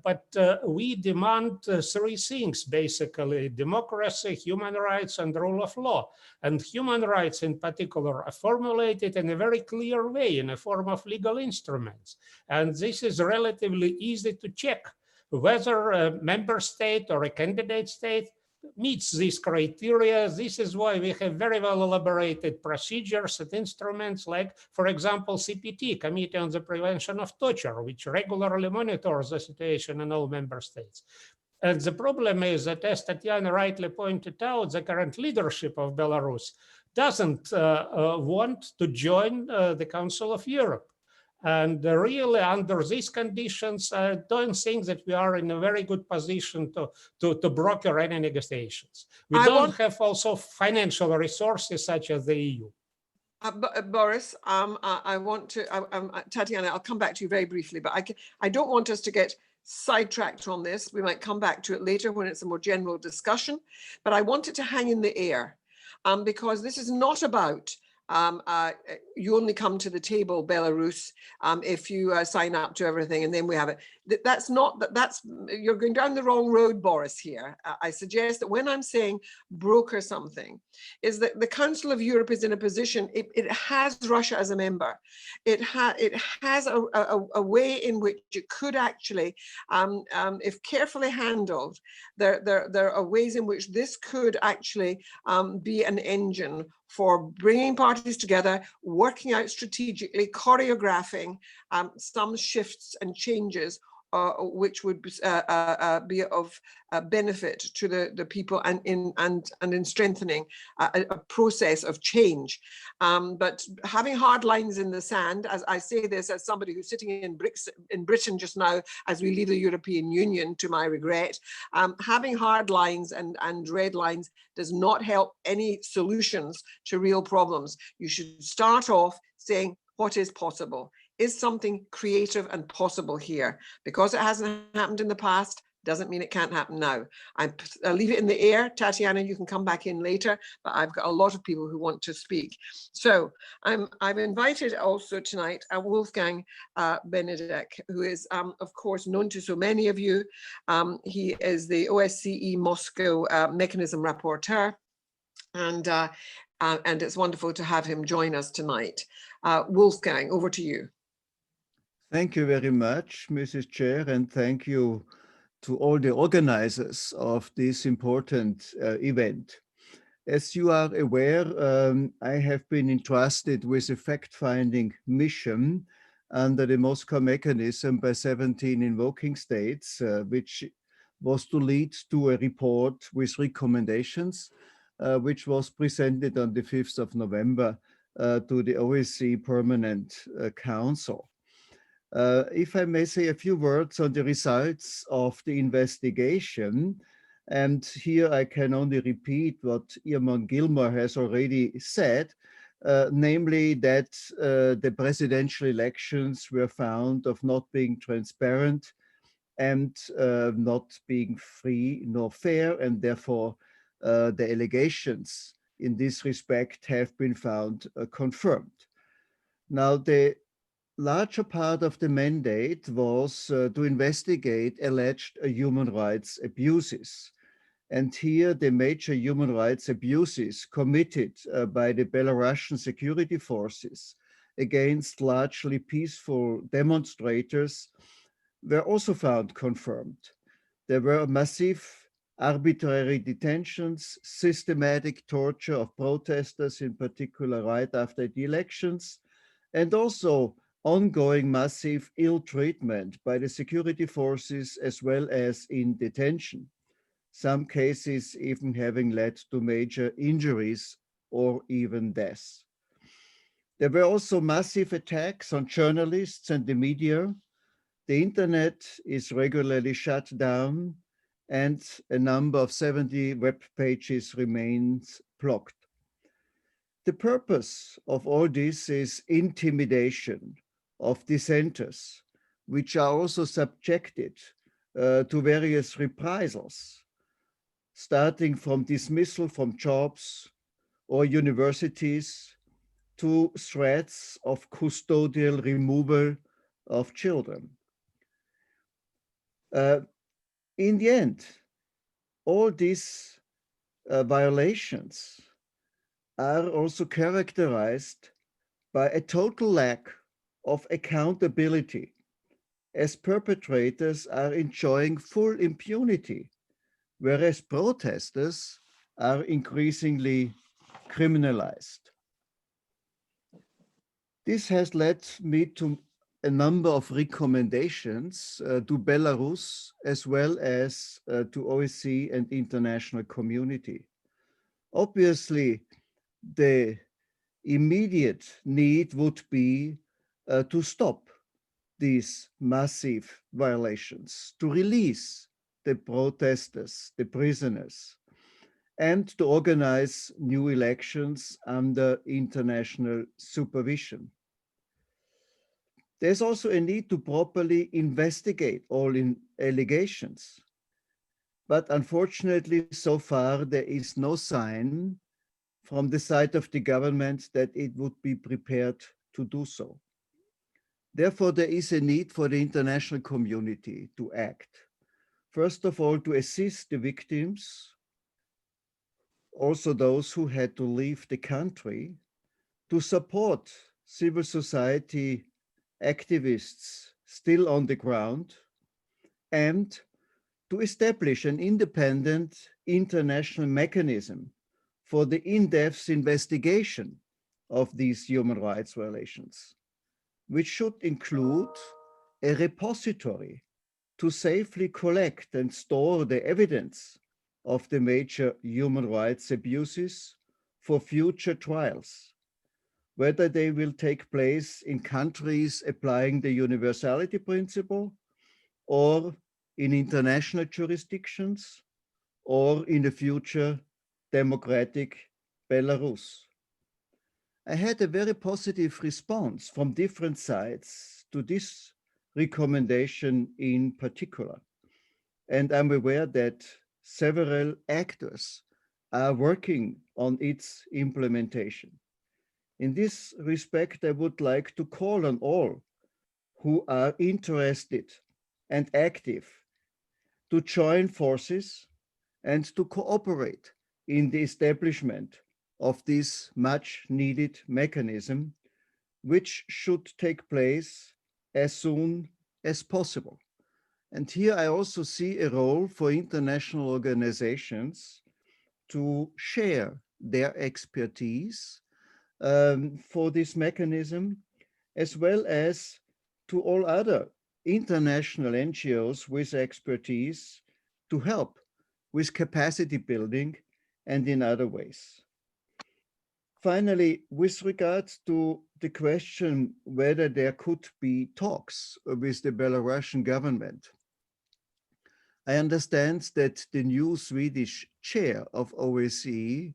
But we demand three things, basically: democracy, human rights, and rule of law. And human rights in particular are formulated in a very clear way in a form of legal instruments. And this is relatively easy to check whether a member state or a candidate state meets these criteria. This is why we have very well elaborated procedures and instruments like, for example, CPT, Committee on the Prevention of Torture, which regularly monitors the situation in all member states. And the problem is that, as Tatiana rightly pointed out, the current leadership of Belarus doesn't want to join the Council of Europe. And really, under these conditions, I don't think that we are in a very good position to broker any negotiations. We don't have also financial resources such as the EU. Boris, I want to, Tatiana, I'll come back to you very briefly, but I don't want us to get sidetracked on this. We might come back to it later when it's a more general discussion, but I want it to hang in the air because this is not about you only come to the table, Belarus, if you sign up to everything, and then we have it. That's not, you're going down the wrong road, Boris, here. I suggest that when I'm saying broker something, is that the Council of Europe is in a position, it has Russia as a member. It has a way in which it could actually, if carefully handled, there are ways in which this could actually be an engine for bringing parties together, working out strategically, choreographing some shifts and changes which would be of benefit to the people and in strengthening a process of change. But having hard lines in the sand, as I say this as somebody who's sitting in Britain just now as we leave the European Union, to my regret, having hard lines and red lines does not help any solutions to real problems. You should start off saying what is possible. Is something creative and possible here? Because it hasn't happened in the past, doesn't mean it can't happen now. I'll leave it in the air. Tatiana, you can come back in later, but I've got a lot of people who want to speak. So I've invited also tonight Wolfgang Benedek, who is, of course, known to so many of you. He is the OSCE Moscow Mechanism Rapporteur, and it's wonderful to have him join us tonight. Wolfgang, over to you. Thank you very much, Mrs. Chair, and thank you to all the organizers of this important event. As you are aware, I have been entrusted with a fact-finding mission under the Moscow mechanism by 17 invoking states, which was to lead to a report with recommendations, which was presented on the 5th of November to the OSCE Permanent Council. If I may say a few words on the results of the investigation, and here I can only repeat what Eamon Gilmore has already said, namely that the presidential elections were found of not being transparent and not being free nor fair, and therefore the allegations in this respect have been found confirmed. Now, the larger part of the mandate was to investigate alleged human rights abuses. And here the major human rights abuses committed by the Belarusian security forces against largely peaceful demonstrators were also found confirmed. There were massive arbitrary detentions, systematic torture of protesters, in particular right after the elections, and also ongoing massive ill treatment by the security forces as well as in detention, some cases even having led to major injuries or even deaths. There were also massive attacks on journalists and the media. The internet is regularly shut down and a number of 70 web pages remains blocked. The purpose of all this is intimidation of dissenters, which are also subjected to various reprisals, starting from dismissal from jobs or universities, to threats of custodial removal of children. In the end, all these violations are also characterized by a total lack of accountability, as perpetrators are enjoying full impunity, whereas protesters are increasingly criminalized. This has led me to a number of recommendations to Belarus, as well as to OSCE and international community. Obviously, the immediate need would be to stop these massive violations, to release the protesters, the prisoners, and to organize new elections under international supervision. There's also a need to properly investigate all allegations. But unfortunately, so far, there is no sign from the side of the government that it would be prepared to do so. Therefore, there is a need for the international community to act. First of all, to assist the victims, also those who had to leave the country, to support civil society activists still on the ground, and to establish an independent international mechanism for the in-depth investigation of these human rights violations, which should include a repository to safely collect and store the evidence of the major human rights abuses for future trials, whether they will take place in countries applying the universality principle, or in international jurisdictions, or in the future democratic Belarus. I had a very positive response from different sides to this recommendation in particular. And I'm aware that several actors are working on its implementation. In this respect, I would like to call on all who are interested and active to join forces and to cooperate in the establishment of this much needed mechanism, which should take place as soon as possible. And here I also see a role for international organizations to share their expertise for this mechanism, as well as to all other international NGOs with expertise to help with capacity building and in other ways. Finally, with regards to the question whether there could be talks with the Belarusian government, I understand that the new Swedish chair of OSCE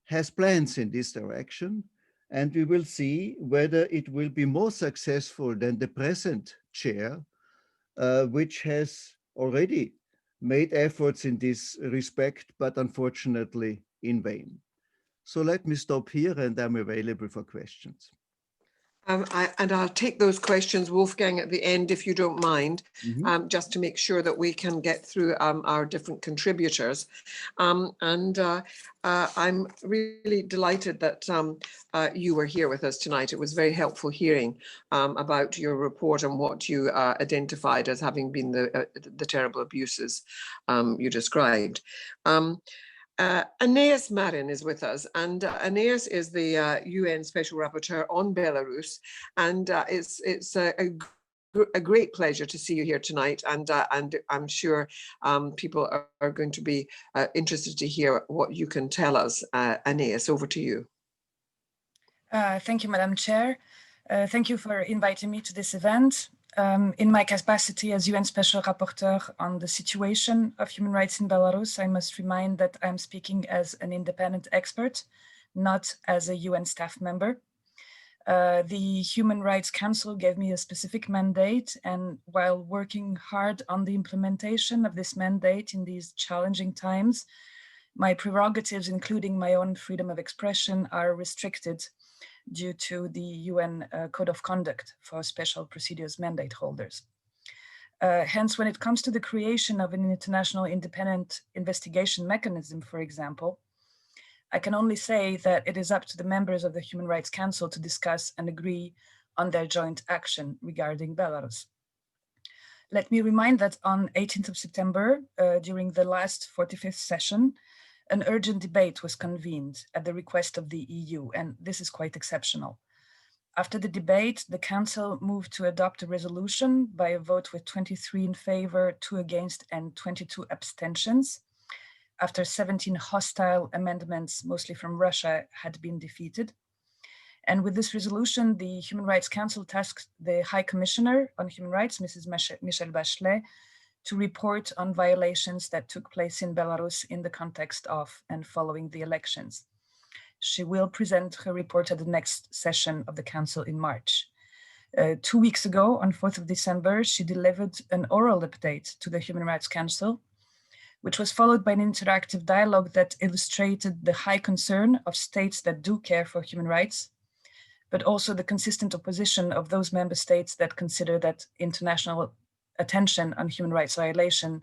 has plans in this direction, and we will see whether it will be more successful than the present chair, which has already made efforts in this respect, but unfortunately in vain. So let me stop here, and I'm available for questions. And I'll take those questions, Wolfgang, at the end, if you don't mind, just to make sure that we can get through our different contributors. I'm really delighted that you were here with us tonight. It was very helpful hearing about your report and what you identified as having been the terrible abuses you described. Aeneas Marin is with us, and Aeneas is the UN Special Rapporteur on Belarus, and it's a great pleasure to see you here tonight, and I'm sure people are going to be interested to hear what you can tell us. Aeneas, over to you. Thank you, Madam Chair. Thank you for inviting me to this event. In my capacity as UN Special Rapporteur on the situation of human rights in Belarus, I must remind that I'm speaking as an independent expert, not as a UN staff member. The Human Rights Council gave me a specific mandate, and while working hard on the implementation of this mandate in these challenging times, my prerogatives, including my own freedom of expression, are restricted due to the UN Code of Conduct for Special Procedures mandate holders. Hence, when it comes to the creation of an international independent investigation mechanism, for example, I can only say that it is up to the members of the Human Rights Council to discuss and agree on their joint action regarding Belarus. Let me remind that on 18th of September, during the last 45th session, an urgent debate was convened at the request of the EU, and this is quite exceptional. After the debate, the Council moved to adopt a resolution by a vote with 23 in favor, 2 against, and 22 abstentions, after 17 hostile amendments, mostly from Russia, had been defeated. And with this resolution, the Human Rights Council tasked the High Commissioner on Human Rights, Mrs. Michelle Bachelet, to report on violations that took place in Belarus in the context of and following the elections. She will present her report at the next session of the Council in March. 2 weeks ago, on 4th of December, she delivered an oral update to the Human Rights Council, which was followed by an interactive dialogue that illustrated the high concern of states that do care for human rights, but also the consistent opposition of those member states that consider that international attention on human rights violation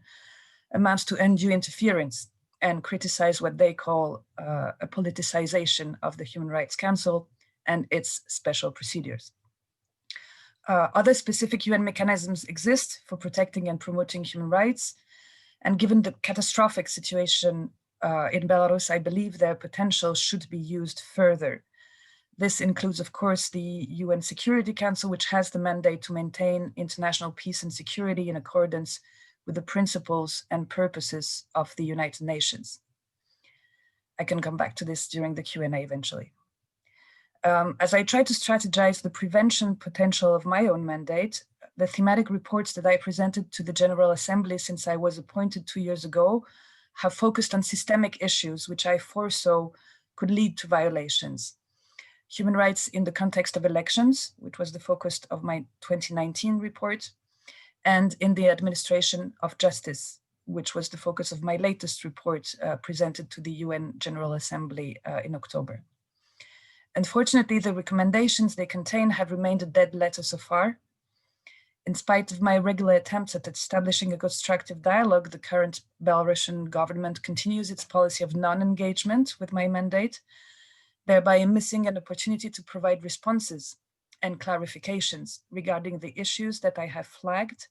amounts to undue interference and criticize what they call a politicization of the Human Rights Council and its special procedures. Other specific UN mechanisms exist for protecting and promoting human rights, and given the catastrophic situation in Belarus, I believe their potential should be used further. This includes, of course, the UN Security Council, which has the mandate to maintain international peace and security in accordance with the principles and purposes of the United Nations. I can come back to this during the Q&A eventually. As I try to strategize the prevention potential of my own mandate, the thematic reports that I presented to the General Assembly since I was appointed 2 years ago have focused on systemic issues which I foresaw could lead to violations. Human rights in the context of elections, which was the focus of my 2019 report, and in the administration of justice, which was the focus of my latest report presented to the UN General Assembly in October. Unfortunately, the recommendations they contain have remained a dead letter so far. In spite of my regular attempts at establishing a constructive dialogue, the current Belarusian government continues its policy of non-engagement with my mandate, thereby missing an opportunity to provide responses and clarifications regarding the issues that I have flagged,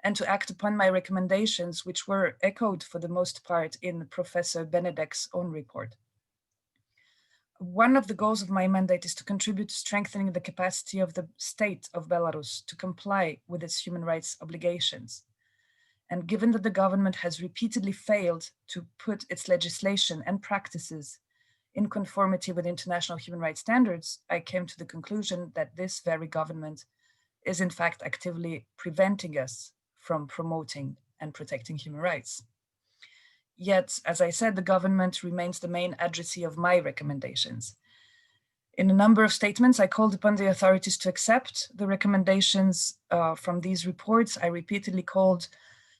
and to act upon my recommendations, which were echoed for the most part in Professor Benedek's own report. One of the goals of my mandate is to contribute to strengthening the capacity of the state of Belarus to comply with its human rights obligations. And given that the government has repeatedly failed to put its legislation and practices in conformity with international human rights standards, I came to the conclusion that this very government is in fact actively preventing us from promoting and protecting human rights. Yet, as I said, the government remains the main addressee of my recommendations. In a number of statements, I called upon the authorities to accept the recommendations from these reports. I repeatedly called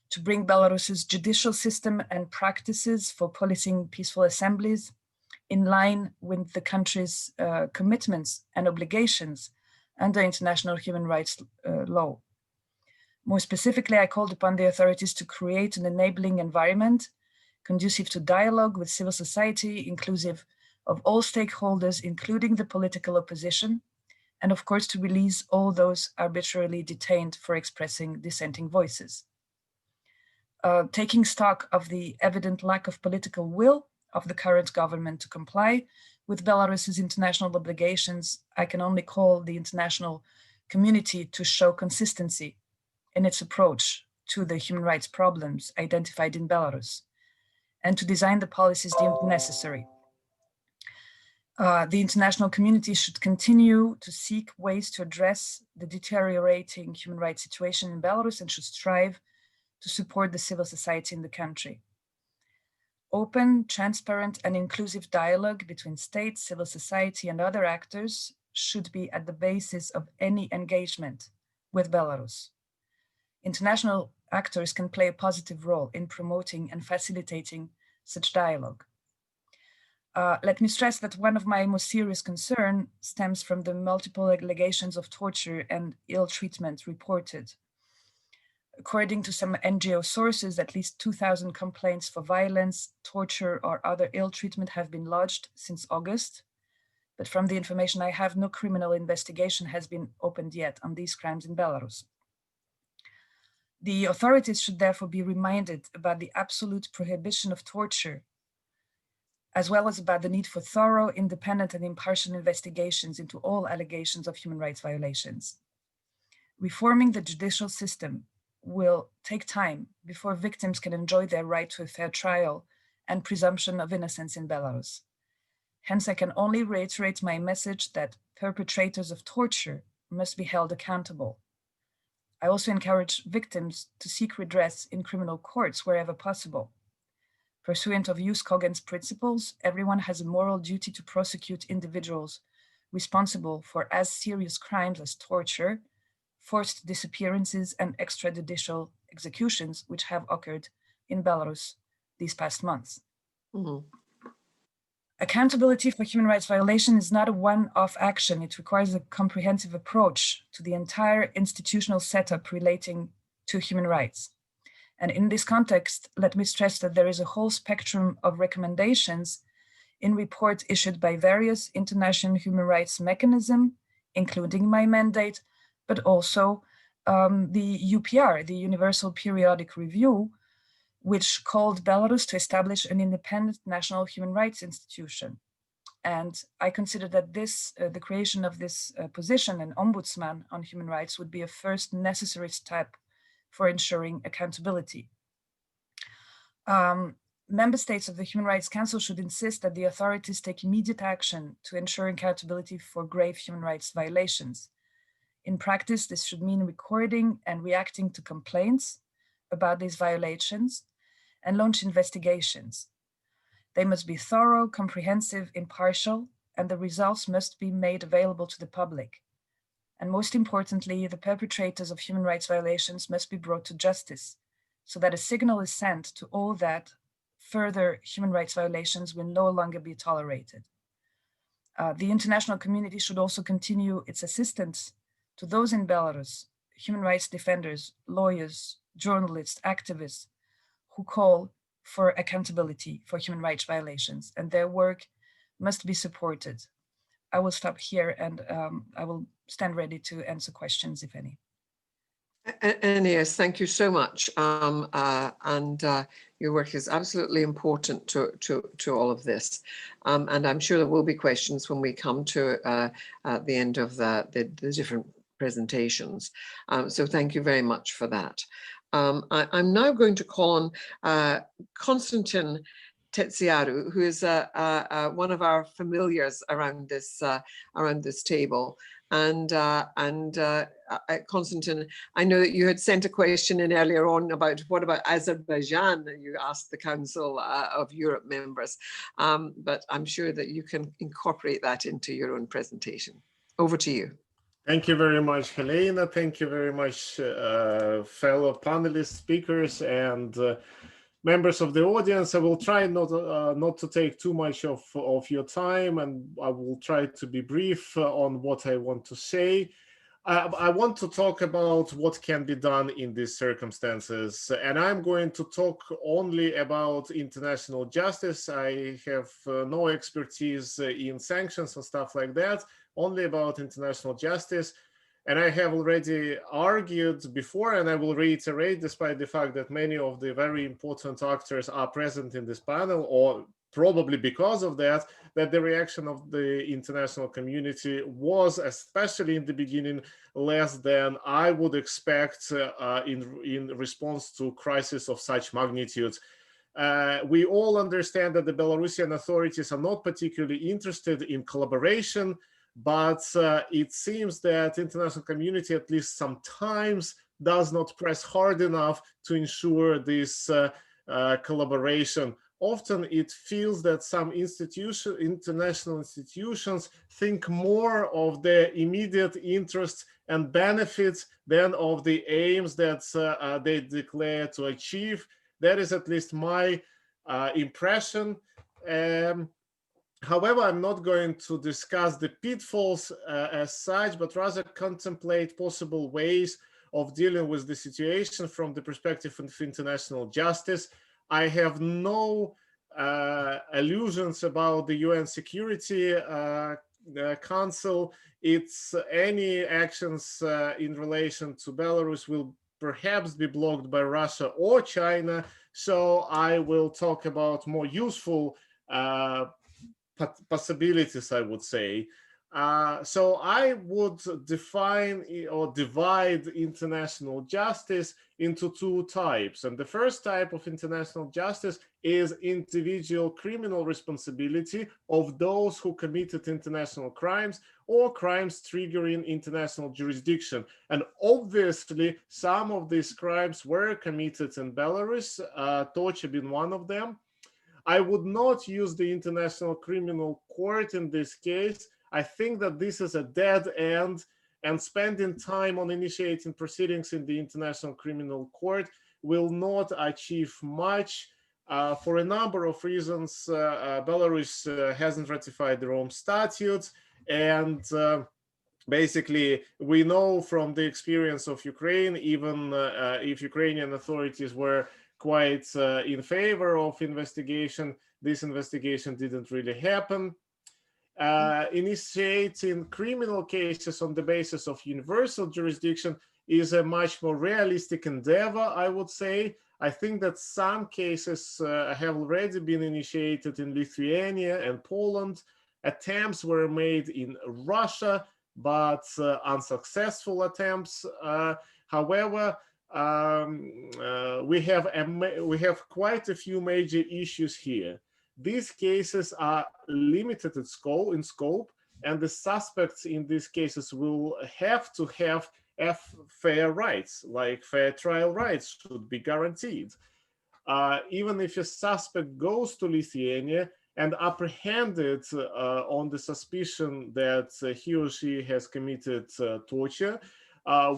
to bring Belarus's judicial system and practices for policing peaceful assemblies in line with the country's commitments and obligations under international human rights law. More specifically, I called upon the authorities to create an enabling environment conducive to dialogue with civil society, inclusive of all stakeholders, including the political opposition, and of course to release all those arbitrarily detained for expressing dissenting voices. Taking stock of the evident lack of political will of the current government to comply with Belarus's international obligations, I can only call the international community to show consistency in its approach to the human rights problems identified in Belarus, and to design the policies deemed necessary. The international community should continue to seek ways to address the deteriorating human rights situation in Belarus and should strive to support the civil society in the country. Open, transparent, and inclusive dialogue between states, civil society, and other actors should be at the basis of any engagement with Belarus. International actors can play a positive role in promoting and facilitating such dialogue. Let me stress that one of my most serious concerns stems from the multiple allegations of torture and ill treatment reported. According to some NGO sources, at least 2,000 complaints for violence, torture, or other ill treatment have been lodged since August. But from the information I have, no criminal investigation has been opened yet on these crimes in Belarus. The authorities should therefore be reminded about the absolute prohibition of torture, as well as about the need for thorough, independent, and impartial investigations into all allegations of human rights violations. Reforming the judicial system will take time before victims can enjoy their right to a fair trial and presumption of innocence in Belarus. Hence, I can only reiterate my message that perpetrators of torture must be held accountable. I also encourage victims to seek redress in criminal courts wherever possible. Pursuant of Jus Cogens principles, everyone has a moral duty to prosecute individuals responsible for as serious crimes as torture, forced disappearances, and extrajudicial executions, which have occurred in Belarus these past months. Mm-hmm. Accountability for human rights violation is not a one-off action. It requires a comprehensive approach to the entire institutional setup relating to human rights. And in this context, let me stress that there is a whole spectrum of recommendations in reports issued by various international human rights mechanisms, including my mandate, but also the UPR, the Universal Periodic Review, which called Belarus to establish an independent national human rights institution. And I consider that this, the creation of this position, an ombudsman on human rights, would be a first necessary step for ensuring accountability. Member states of the Human Rights Council should insist that the authorities take immediate action to ensure accountability for grave human rights violations. In practice, this should mean recording and reacting to complaints about these violations and launch investigations. They must be thorough, comprehensive, impartial, and the results must be made available to the public. And most importantly, the perpetrators of human rights violations must be brought to justice so that a signal is sent to all that further human rights violations will no longer be tolerated. The international community should also continue its assistance to those in Belarus, human rights defenders, lawyers, journalists, activists, who call for accountability for human rights violations, and their work must be supported. I will stop here and I will stand ready to answer questions, if any. And yes, thank you so much. Your work is absolutely important to all of this. And I'm sure there will be questions when we come to at the end of the different presentations. So thank you very much for that. I'm now going to call on Konstantin Tetsiaru, who is one of our familiars around this table. And Konstantin, I know that you had sent a question in earlier on about what about Azerbaijan, and you asked the Council of Europe members, but I'm sure that you can incorporate that into your own presentation. Over to you. Thank you very much, Helena. Thank you very much, fellow panelists, speakers, and members of the audience. I will try not to take too much of your time, and I will try to be brief on what I want to say. I want to talk about what can be done in these circumstances, and I'm going to talk only about international justice. I have no expertise in sanctions and stuff like that, only about international justice. And I have already argued before, and I will reiterate, despite the fact that many of the very important actors are present in this panel, or probably because of that, that the reaction of the international community was, especially in the beginning, less than I would expect in response to crisis of such magnitude. We all understand that the Belarusian authorities are not particularly interested in collaboration, but it seems that international community, at least sometimes, does not press hard enough to ensure this collaboration. Often it feels that some international institutions think more of their immediate interests and benefits than of the aims that they declare to achieve. That is at least my impression. However, I'm not going to discuss the pitfalls as such, but rather contemplate possible ways of dealing with the situation from the perspective of international justice. I have no illusions about the UN Security Council. It's any actions in relation to Belarus will perhaps be blocked by Russia or China. So I will talk about more useful possibilities, I would say. So I would define or divide international justice into two types. And the first type of international justice is individual criminal responsibility of those who committed international crimes or crimes triggering international jurisdiction. And obviously, some of these crimes were committed in Belarus, torture being one of them. I would not use the International Criminal Court in this case. I think that this is a dead end, and spending time on initiating proceedings in the International Criminal Court will not achieve much. For a number of reasons, Belarus hasn't ratified the Rome Statute, and basically, we know from the experience of Ukraine, even if Ukrainian authorities were quite in favor of investigation, this investigation didn't really happen. Initiating criminal cases on the basis of universal jurisdiction is a much more realistic endeavor, I would say. I think that some cases have already been initiated in Lithuania and Poland. Attempts were made in Russia, but unsuccessful attempts. However, we have quite a few major issues here. These cases are limited in scope, and the suspects in these cases will have to have fair rights, like fair trial rights should be guaranteed. Even if a suspect goes to Lithuania and apprehended on the suspicion that he or she has committed torture,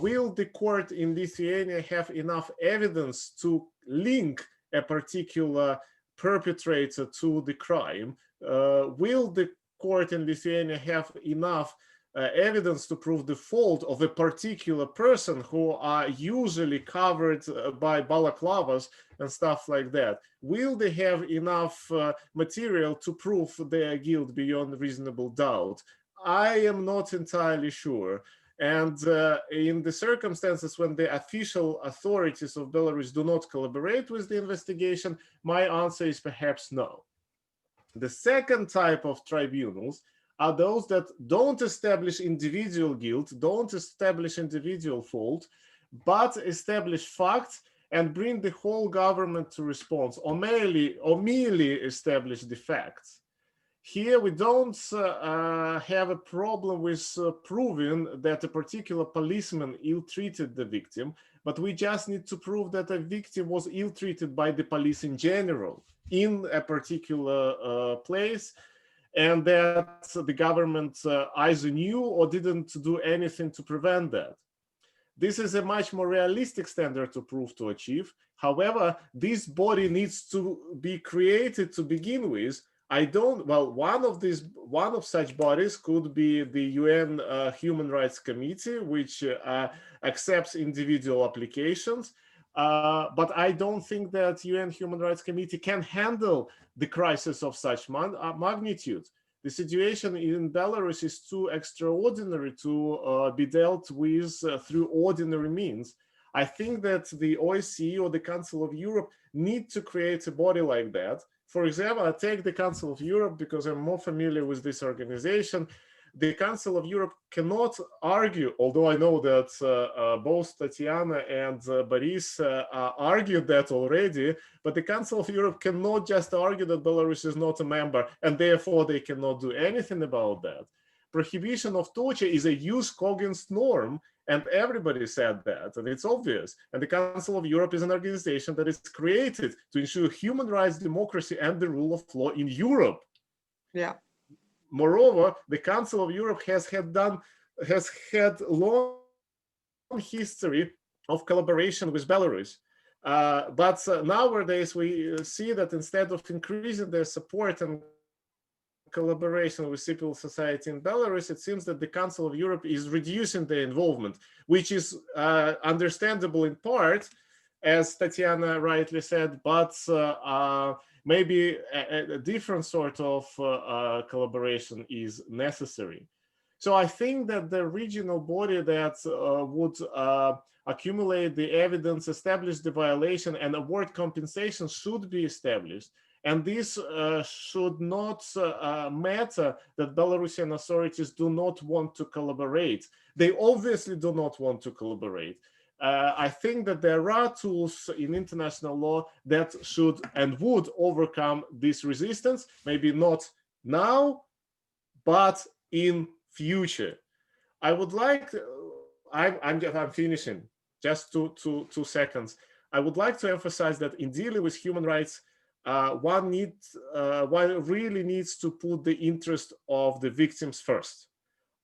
will the court in Lithuania have enough evidence to link a particular perpetrator to the crime? Will the court in Lithuania have enough evidence to prove the fault of a particular person who are usually covered by balaclavas and stuff like that? Will they have enough material to prove their guilt beyond reasonable doubt? I am not entirely sure. And in the circumstances when the official authorities of Belarus do not collaborate with the investigation, my answer is perhaps no. The second type of tribunals are those that don't establish individual guilt, don't establish individual fault, but establish facts and bring the whole government to response, or merely establish the facts. Here we don't have a problem with proving that a particular policeman ill-treated the victim, but we just need to prove that a victim was ill-treated by the police in general in a particular place, and that the government either knew or didn't do anything to prevent that. This is a much more realistic standard to prove to achieve. However, this body needs to be created to begin with. One of such bodies could be the UN Human Rights Committee, which accepts individual applications. But I don't think that UN Human Rights Committee can handle the crisis of such magnitude. The situation in Belarus is too extraordinary to be dealt with through ordinary means. I think that the OSCE or the Council of Europe need to create a body like that. For example, I take the Council of Europe because I'm more familiar with this organization. The Council of Europe cannot argue, although I know that both Tatiana and Boris argued that already, but the Council of Europe cannot just argue that Belarus is not a member and therefore they cannot do anything about that. Prohibition of torture is a jus cogens norm, and everybody said that, and it's obvious. And the Council of Europe is an organization that is created to ensure human rights, democracy, and the rule of law in Europe. Yeah. Moreover, the Council of Europe has had long history of collaboration with Belarus. But nowadays we see that instead of increasing their support and collaboration with civil society in Belarus, it seems that the Council of Europe is reducing their involvement, which is understandable in part, as Tatiana rightly said, but maybe a different sort of collaboration is necessary. So I think that the regional body that would accumulate the evidence, establish the violation, and award compensation should be established. And this should not matter that Belarusian authorities do not want to collaborate. They obviously do not want to collaborate. I think that there are tools in international law that should and would overcome this resistance, maybe not now, but in future. I would like, I'm finishing, just two seconds. I would like to emphasize that in dealing with human rights, one really needs to put the interest of the victims first.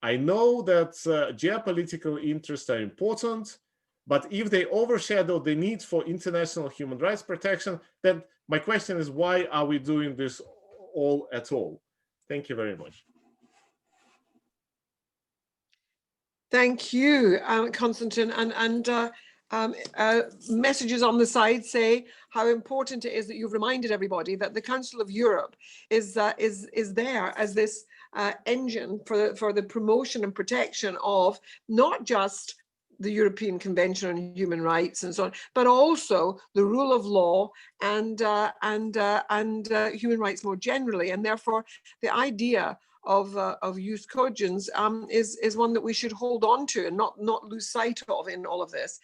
I know that geopolitical interests are important, but if they overshadow the need for international human rights protection, then my question is, why are we doing this all at all? Thank you very much. Thank you, Konstantin. Messages on the side say how important it is that you've reminded everybody that the Council of Europe is there as this engine for the promotion and protection of not just the European Convention on Human Rights and so on, but also the rule of law and human rights more generally. And therefore, the idea of jus cogens is one that we should hold on to and not lose sight of in all of this.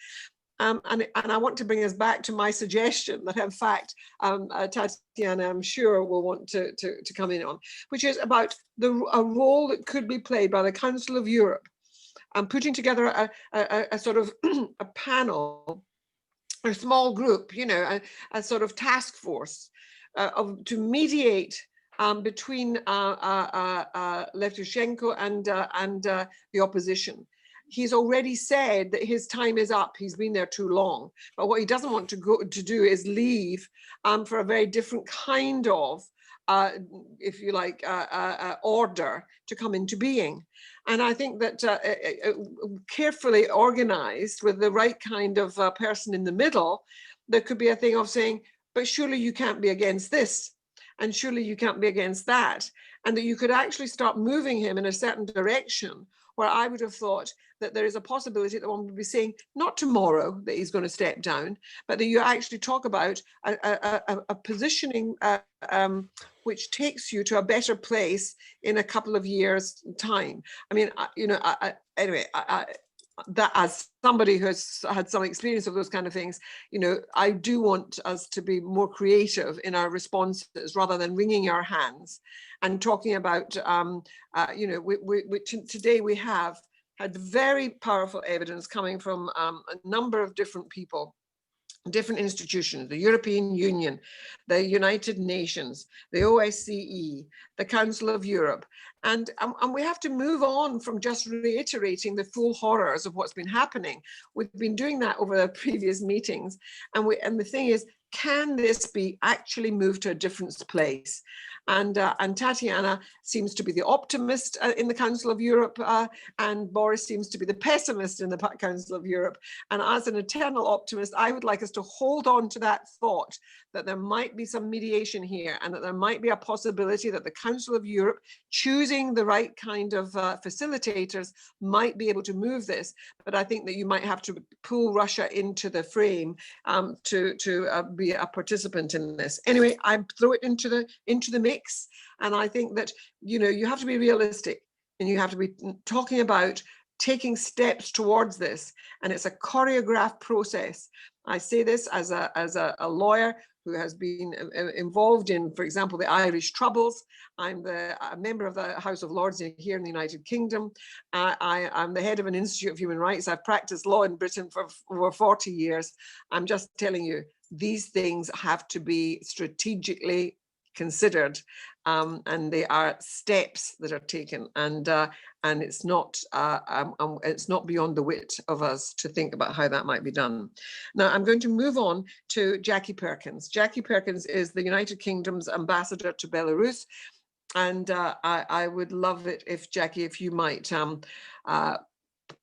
And I want to bring us back to my suggestion that, in fact, Tatiana, I'm sure, will want to come in on, which is about a role that could be played by the Council of Europe and putting together a sort of a panel, a small group, you know, a sort of task force to mediate between Lukashenko and the opposition. He's already said that his time is up. He's been there too long. But what he doesn't want to do is leave for a very different kind of, if you like, order to come into being. And I think that carefully organized with the right kind of person in the middle, there could be a thing of saying, but surely you can't be against this. And surely you can't be against that. And that you could actually start moving him in a certain direction where I would have thought that there is a possibility that one would be saying, not tomorrow that he's going to step down, but that you actually talk about a positioning which takes you to a better place in a couple of years' time. I mean, you know, anyway, that as somebody who has had some experience of those kind of things, you know, I do want us to be more creative in our responses rather than wringing our hands and talking about, you know, today we have had very powerful evidence coming from a number of different people, different institutions, the European Union, the United Nations, the OSCE, the Council of Europe. And we have to move on from just reiterating the full horrors of what's been happening. We've been doing that over the previous meetings. And the thing is, can this be actually moved to a different place? And Tatiana seems to be the optimist in the Council of Europe, and Boris seems to be the pessimist in the Council of Europe. And as an eternal optimist, I would like us to hold on to that thought that there might be some mediation here and that there might be a possibility that the Council of Europe, choosing the right kind of facilitators, might be able to move this. But I think that you might have to pull Russia into the frame to be a participant in this. Anyway, I throw it into the mix, and I think that, you know, you have to be realistic and you have to be talking about taking steps towards this, and it's a choreographed process. I say this as a lawyer who has been involved in, for example, the Irish Troubles. I'm a member of the House of Lords here in the United Kingdom. I'm the head of an Institute of Human Rights. I've practiced law in Britain for over 40 years. I'm just telling you, these things have to be strategically considered, and they are steps that are taken, and it's not beyond the wit of us to think about how that might be done. Now I'm going to move on to Jackie Perkins. Jackie Perkins is the United Kingdom's ambassador to Belarus. And I would love it if, Jackie, if you might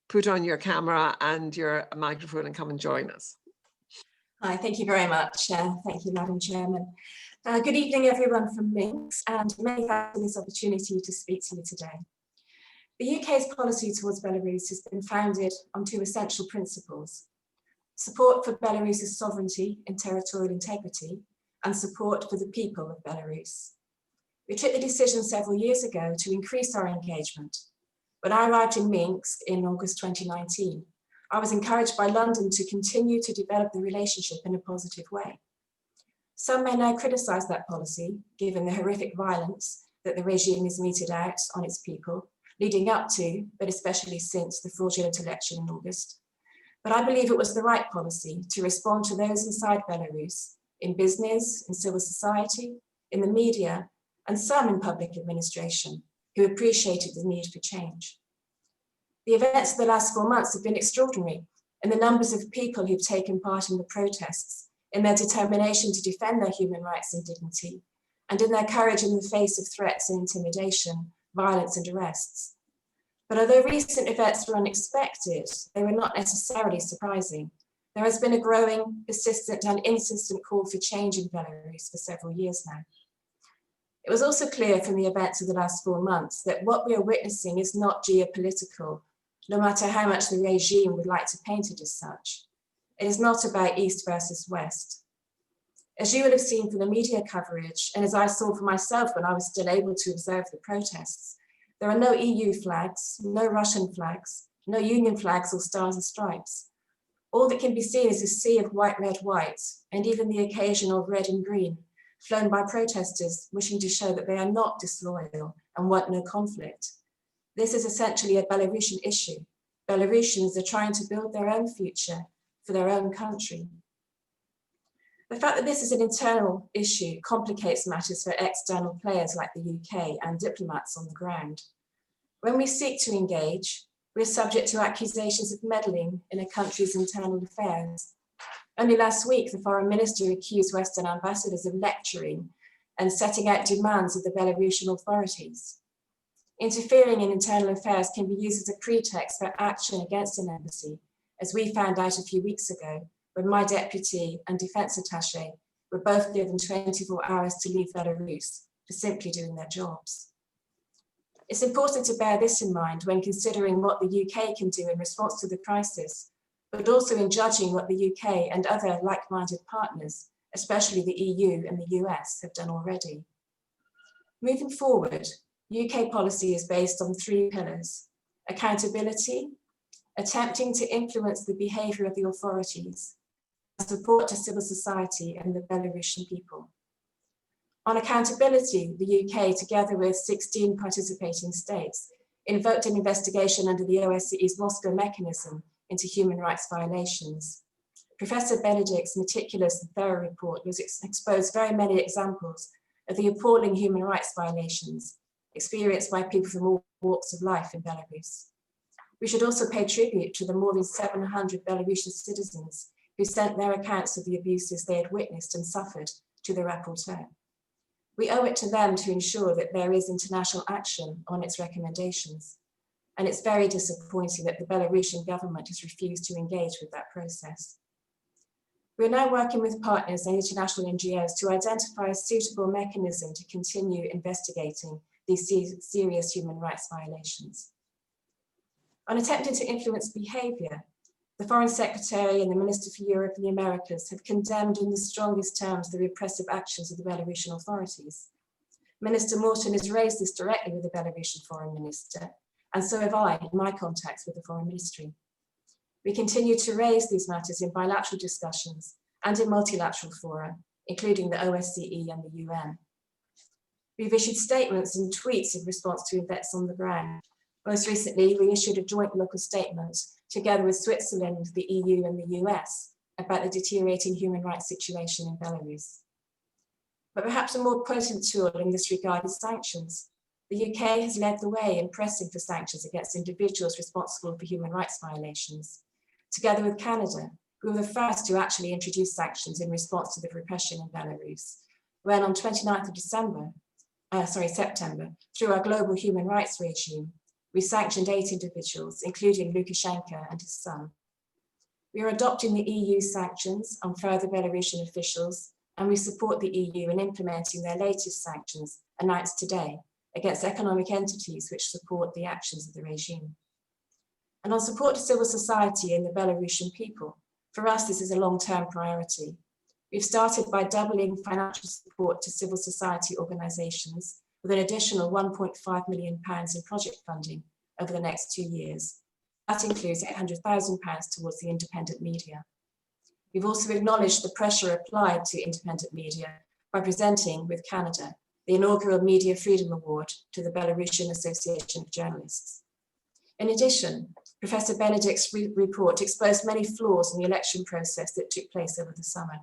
put on your camera and your microphone and come and join us. Hi, thank you very much. Thank you, Madam Chairman. Good evening, everyone from Minsk, and many thanks for this opportunity to speak to you today. The UK's policy towards Belarus has been founded on two essential principles: support for Belarus's sovereignty and territorial integrity, and support for the people of Belarus. We took the decision several years ago to increase our engagement. When I arrived in Minsk in August 2019, I was encouraged by London to continue to develop the relationship in a positive way. Some may now criticise that policy, given the horrific violence that the regime has meted out on its people, leading up to, but especially since, the fraudulent election in August. But I believe it was the right policy to respond to those inside Belarus, in business, in civil society, in the media, and some in public administration, who appreciated the need for change. The events of the last 4 months have been extraordinary, and the numbers of people who've taken part in the protests, in their determination to defend their human rights and dignity, and in their courage in the face of threats and intimidation, violence and arrests. But although recent events were unexpected, they were not necessarily surprising. There has been a growing, persistent and insistent call for change in Belarus for several years now. It was also clear from the events of the last 4 months that what we are witnessing is not geopolitical, no matter how much the regime would like to paint it as such. It is not about East versus West. As you will have seen from the media coverage, and as I saw for myself when I was still able to observe the protests, there are no EU flags, no Russian flags, no Union flags or stars and stripes. All that can be seen is a sea of white, red, white, and even the occasional red and green, flown by protesters wishing to show that they are not disloyal and want no conflict. This is essentially a Belarusian issue. Belarusians are trying to build their own future for their own country. The fact that this is an internal issue complicates matters for external players like the UK and diplomats on the ground. When we seek to engage, we are subject to accusations of meddling in a country's internal affairs. Only last week, the foreign minister accused Western ambassadors of lecturing and setting out demands of the Belarusian authorities. Interfering in internal affairs can be used as a pretext for action against an embassy, as we found out a few weeks ago, when my deputy and defense attaché were both given 24 hours to leave Belarus for simply doing their jobs. It's important to bear this in mind when considering what the UK can do in response to the crisis, but also in judging what the UK and other like-minded partners, especially the EU and the US, have done already. Moving forward, UK policy is based on 3 pillars: accountability, attempting to influence the behaviour of the authorities, and support to civil society and the Belarusian people. On accountability, the UK, together with 16 participating states, invoked an investigation under the OSCE's Moscow mechanism into human rights violations. Professor Benedict's meticulous and thorough report was exposed very many examples of the appalling human rights violations experienced by people from all walks of life in Belarus. We should also pay tribute to the more than 700 Belarusian citizens who sent their accounts of the abuses they had witnessed and suffered to the rapporteur. We owe it to them to ensure that there is international action on its recommendations. And it's very disappointing that the Belarusian government has refused to engage with that process. We're now working with partners and international NGOs to identify a suitable mechanism to continue investigating these serious human rights violations. On attempting to influence behaviour, the Foreign Secretary and the Minister for Europe and the Americas have condemned in the strongest terms the repressive actions of the Belarusian authorities. Minister Morton has raised this directly with the Belarusian Foreign Minister, and so have I in my contacts with the Foreign Ministry. We continue to raise these matters in bilateral discussions and in multilateral fora, including the OSCE and the UN. We've issued statements and tweets in response to events on the ground. Most recently, we issued a joint local statement together with Switzerland, the EU and the US about the deteriorating human rights situation in Belarus. But perhaps a more potent tool in this regard is sanctions. The UK has led the way in pressing for sanctions against individuals responsible for human rights violations. Together with Canada, we were the first to actually introduce sanctions in response to the repression in Belarus, when on 29th of December, September, through our global human rights regime, we sanctioned 8 individuals, including Lukashenko and his son. We are adopting the EU sanctions on further Belarusian officials, and we support the EU in implementing their latest sanctions announced today against economic entities which support the actions of the regime. And on support to civil society and the Belarusian people, for us this is a long-term priority. We've started by doubling financial support to civil society organisations with an additional £1.5 million in project funding over the next 2 years. That includes £800,000 towards the independent media. We've also acknowledged the pressure applied to independent media by presenting with Canada the inaugural Media Freedom Award to the Belarusian Association of Journalists. In addition, Professor Benedict's report exposed many flaws in the election process that took place over the summer.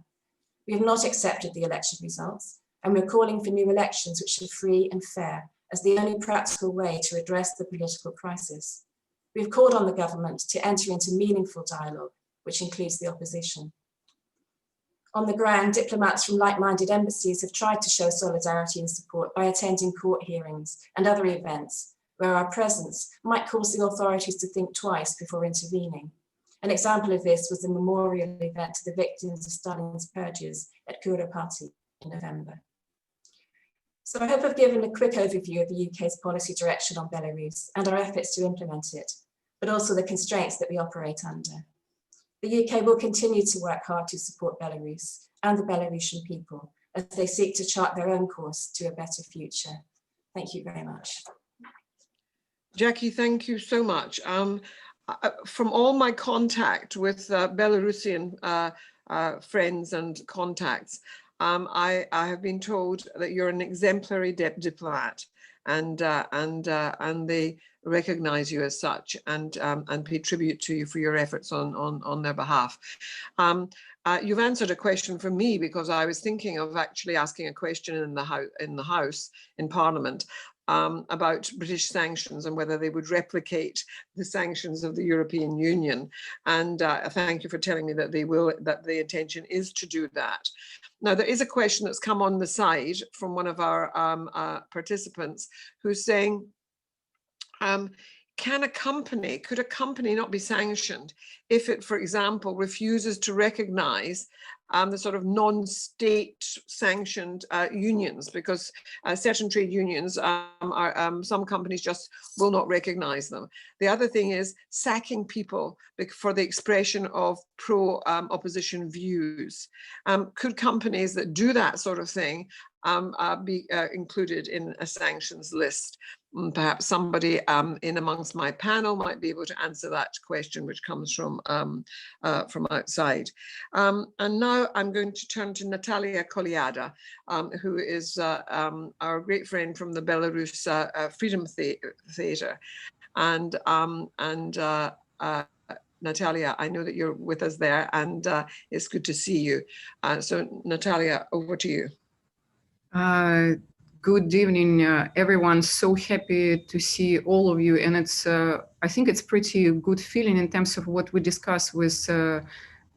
We have not accepted the election results, and we're calling for new elections which are free and fair as the only practical way to address the political crisis. We've called on the government to enter into meaningful dialogue, which includes the opposition. On the ground, diplomats from like-minded embassies have tried to show solidarity and support by attending court hearings and other events where our presence might cause the authorities to think twice before intervening. An example of this was the memorial event to the victims of Stalin's purges at Kuropatty in November. So I hope I've given a quick overview of the UK's policy direction on Belarus and our efforts to implement it, but also the constraints that we operate under. The UK will continue to work hard to support Belarus and the Belarusian people as they seek to chart their own course to a better future. Thank you very much. Jackie, thank you so much. From all my contact with Belarusian friends and contacts, I have been told that you're an exemplary diplomat, and they recognize you as such and pay tribute to you for your efforts on their behalf. You've answered a question for me because I was thinking of actually asking a question in the House in Parliament about British sanctions and whether they would replicate the sanctions of the European Union. And thank you for telling me that they will, that the intention is to do that. Now, there is a question that's come on the side from one of our participants who's saying, could a company not be sanctioned if it, for example, refuses to recognize the sort of non-state sanctioned unions, because certain trade unions some companies just will not recognize them. The other thing is sacking people for the expression of pro-opposition views. Could companies that do that sort of thing be included in a sanctions list? Perhaps somebody in amongst my panel might be able to answer that question, which comes from outside. And now I'm going to turn to Natalia Kolyada, who is our great friend from the Belarus Freedom Theatre. And Natalia, I know that you're with us there, and it's good to see you. So Natalia, over to you. Good evening, everyone. So happy to see all of you. And it's, I think it's pretty good feeling in terms of what we discussed with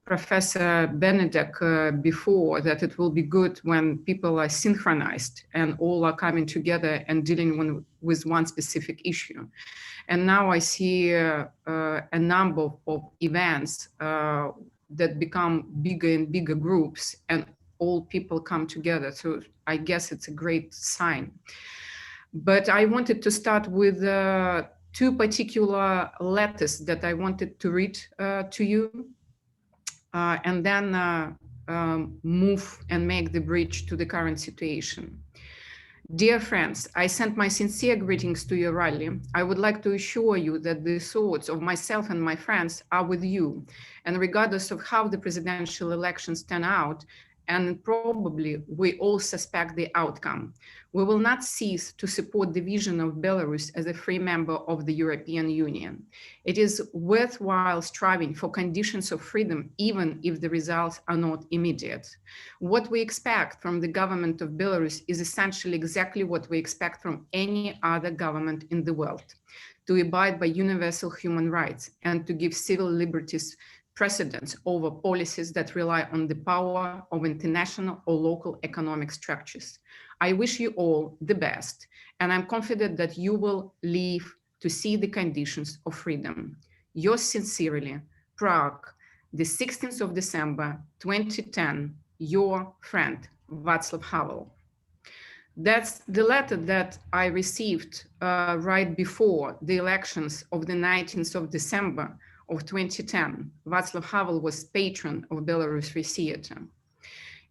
Professor Benedict before, that it will be good when people are synchronized and all are coming together and dealing with one specific issue. And now I see a number of events that become bigger and bigger groups, and all people come together. So I guess it's a great sign. But I wanted to start with two particular letters that I wanted to read to you, and then move and make the bridge to the current situation. Dear friends, I send my sincere greetings to your rally. I would like to assure you that the thoughts of myself and my friends are with you. And regardless of how the presidential elections turn out, and probably we all suspect the outcome, we will not cease to support the vision of Belarus as a free member of the European Union. It is worthwhile striving for conditions of freedom, even if the results are not immediate. What we expect from the government of Belarus is essentially exactly what we expect from any other government in the world: to abide by universal human rights and to give civil liberties precedence over policies that rely on the power of international or local economic structures. I wish you all the best, and I'm confident that you will live to see the conditions of freedom. Yours sincerely, Prague, the 16th of December, 2010, your friend, Václav Havel. That's the letter that I received right before the elections of the 19th of December of 2010. Václav Havel was patron of Belarus Free Theater.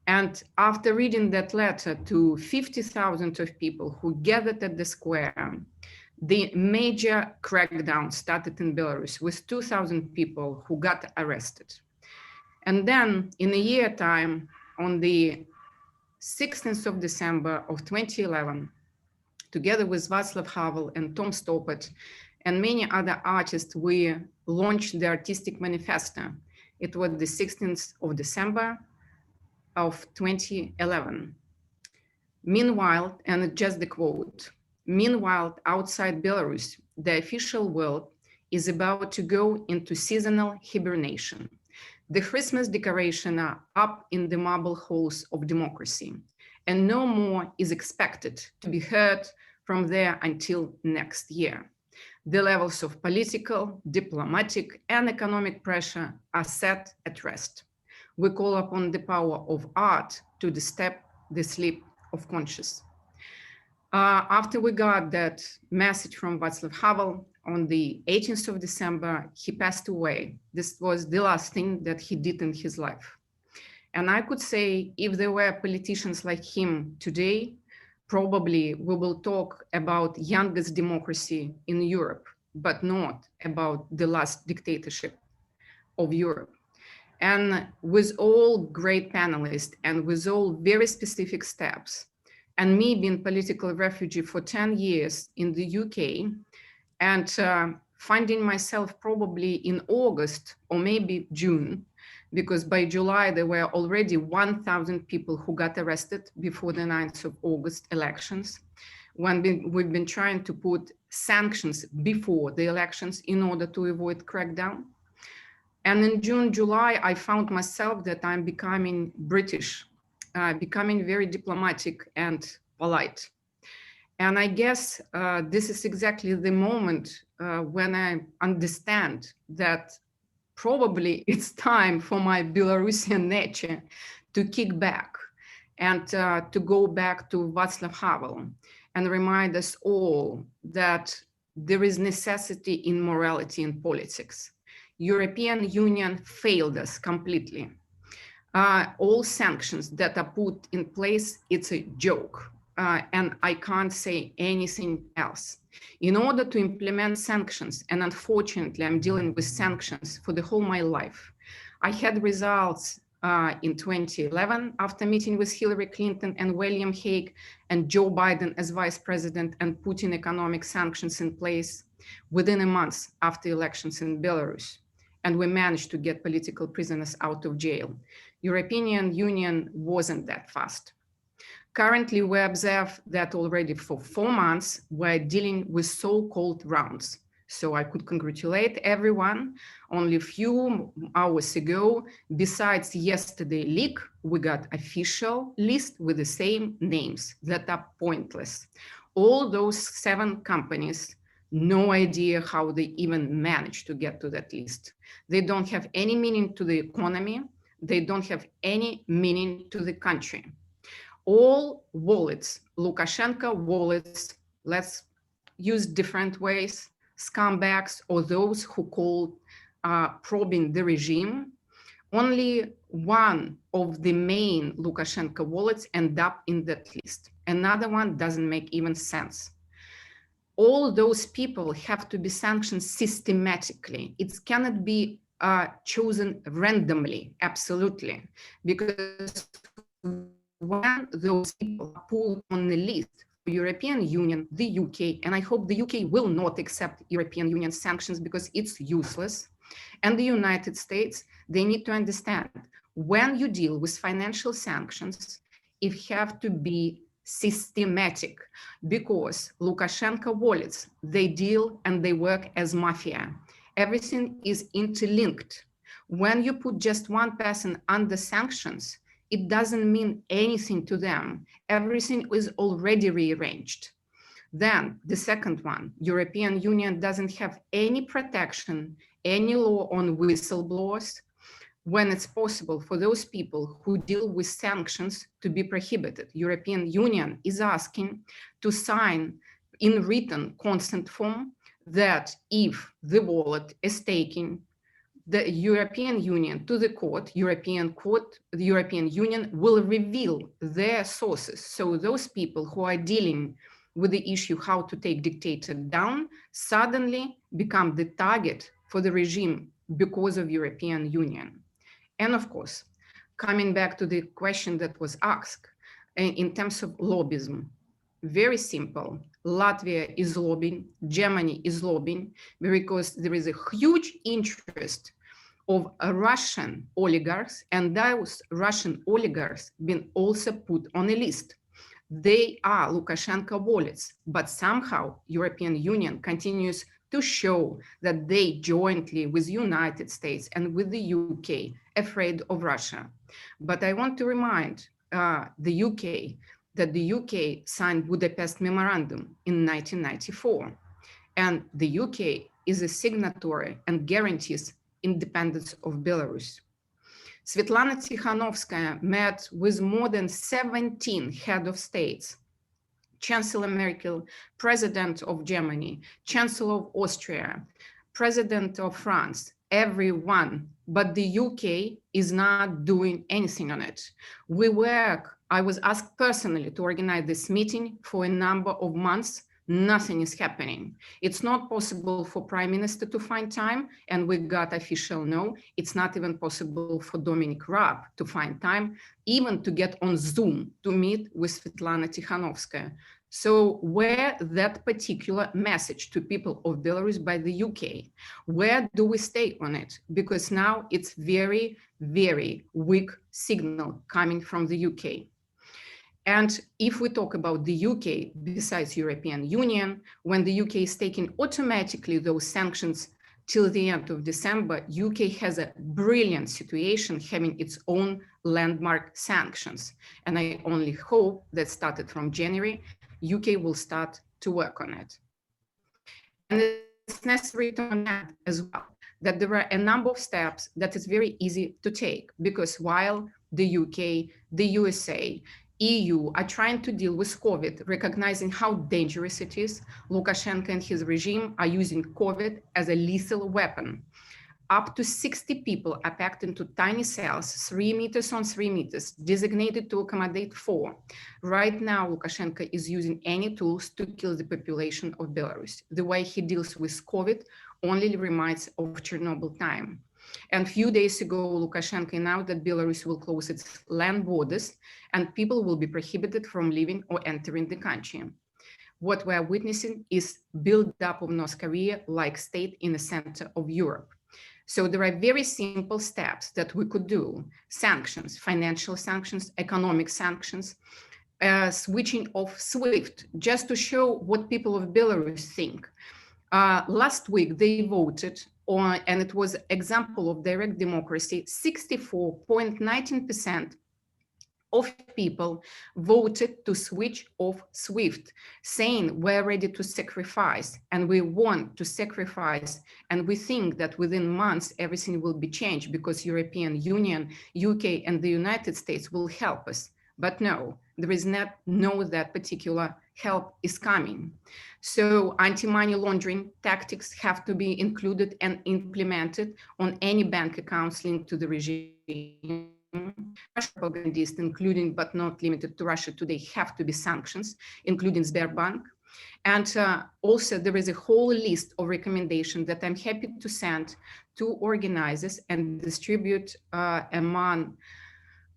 And after reading that letter to 50,000 of people who gathered at the square, the major crackdown started in Belarus with 2,000 people who got arrested. And then in a year time, on the 16th of December of 2011, together with Václav Havel and Tom Stoppard and many other artists, we launched the artistic manifesto. It was the 16th of December of 2011. Meanwhile, and just the quote, meanwhile, outside Belarus, the official world is about to go into seasonal hibernation. The Christmas decorations are up in the marble halls of democracy, and no more is expected to be heard from there until next year. The levels of political, diplomatic, and economic pressure are set at rest. We call upon the power of art to disturb the sleep of conscience. After we got that message from Václav Havel on the 18th of December, he passed away. This was the last thing that he did in his life. And I could say, if there were politicians like him today, probably we will talk about youngest democracy in Europe, but not about the last dictatorship of Europe. And with all great panelists and with all very specific steps, and me being political refugee for 10 years in the UK, and finding myself probably in August or maybe June, because by July there were already 1,000 people who got arrested before the 9th of August elections, when we've been trying to put sanctions before the elections in order to avoid crackdown. And in June, July, I found myself that I'm becoming British, becoming very diplomatic and polite. And I guess this is exactly the moment when I understand that probably it's time for my Belarusian nature to kick back and to go back to Václav Havel and remind us all that there is necessity in morality and politics. European Union failed us completely. All sanctions that are put in place, it's a joke. And I can't say anything else. In order to implement sanctions, and unfortunately I'm dealing with sanctions for the whole my life, I had results in 2011 after meeting with Hillary Clinton and William Hague and Joe Biden as vice president and putting economic sanctions in place within a month after elections in Belarus. And we managed to get political prisoners out of jail. European Union wasn't that fast. Currently, we observe that already for 4 months, we're dealing with so-called rounds. So I could congratulate everyone. Only a few hours ago, besides yesterday leak, we got official list with the same names that are pointless. All those 7 companies, no idea how they even managed to get to that list. They don't have any meaning to the economy. They don't have any meaning to the country. All wallets, Lukashenko wallets, let's use different ways, scumbags or those who call probing the regime, only one of the main Lukashenko wallets end up in that list. Another one doesn't make even sense. All those people have to be sanctioned systematically. It cannot be chosen randomly, absolutely, because when those people are pulled on the list, the European Union, the UK, and I hope the UK will not accept European Union sanctions because it's useless, and the United States, they need to understand when you deal with financial sanctions, it have to be systematic, because Lukashenko wallets, they deal and they work as mafia. Everything is interlinked. When you put just one person under sanctions, it doesn't mean anything to them. Everything is already rearranged. Then the second one, European Union doesn't have any protection, any law on whistleblowers, when it's possible for those people who deal with sanctions to be prohibited. European Union is asking to sign in written consent form that if the wallet is taken, the European Union to the court, the European Union will reveal their sources. So those people who are dealing with the issue how to take dictator down suddenly become the target for the regime because of European Union. And of course, coming back to the question that was asked in terms of lobbyism, very simple. Latvia is lobbying, Germany is lobbying, because there is a huge interest of Russian oligarchs, and those Russian oligarchs been also put on a list. They are Lukashenko wallets, but somehow European Union continues to show that they jointly with United States and with the UK afraid of Russia. But I want to remind the UK that the UK signed Budapest Memorandum in 1994, and the UK is a signatory and guarantees independence of Belarus. Sviatlana Tsikhanouskaya met with more than 17 head of states, Chancellor Merkel, President of Germany, Chancellor of Austria, President of France, everyone, but the UK is not doing anything on it. I was asked personally to organize this meeting for a number of months. Nothing is happening. It's not possible for Prime Minister to find time, and we got official no. It's not even possible for Dominic Raab to find time, even to get on Zoom to meet with Sviatlana Tsikhanouskaya. So where that particular message to people of Belarus by the UK, where do we stay on it? Because now it's very, very weak signal coming from the UK. And if we talk about the UK, besides European Union, when the UK is taking automatically those sanctions till the end of December, UK has a brilliant situation having its own landmark sanctions. And I only hope that started from January, UK will start to work on it. And it's necessary to add as well that there are a number of steps that is very easy to take, because while the UK, the USA, EU are trying to deal with COVID, recognizing how dangerous it is, Lukashenko and his regime are using COVID as a lethal weapon. Up to 60 people are packed into tiny cells, 3 meters on 3 meters, designated to accommodate 4. Right now, Lukashenko is using any tools to kill the population of Belarus. The way he deals with COVID only reminds of Chernobyl time. And a few days ago, Lukashenko announced that Belarus will close its land borders and people will be prohibited from leaving or entering the country. What we are witnessing is build-up of North Korea-like state in the center of Europe. So there are very simple steps that we could do. Sanctions, financial sanctions, economic sanctions, switching off SWIFT, just to show what people of Belarus think. Last week, they voted on, and it was example of direct democracy, 64.19% of people voted to switch off SWIFT, saying we're ready to sacrifice and we want to sacrifice. And we think that within months, everything will be changed because European Union, UK, and the United States will help us. But no, there is no that particular help is coming. So anti-money laundering tactics have to be included and implemented on any bank accounts linked to the regime. Russian propagandists, including but not limited to Russia today, have to be sanctions, including Sberbank. And also there is a whole list of recommendations that I'm happy to send to organizers and distribute among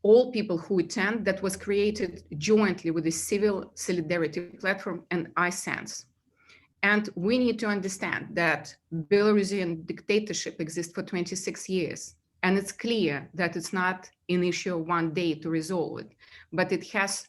all people who attend, that was created jointly with the Civil Solidarity Platform and iSense. And we need to understand that Belarusian dictatorship exists for 26 years. And it's clear that it's not an issue of one day to resolve it, but it has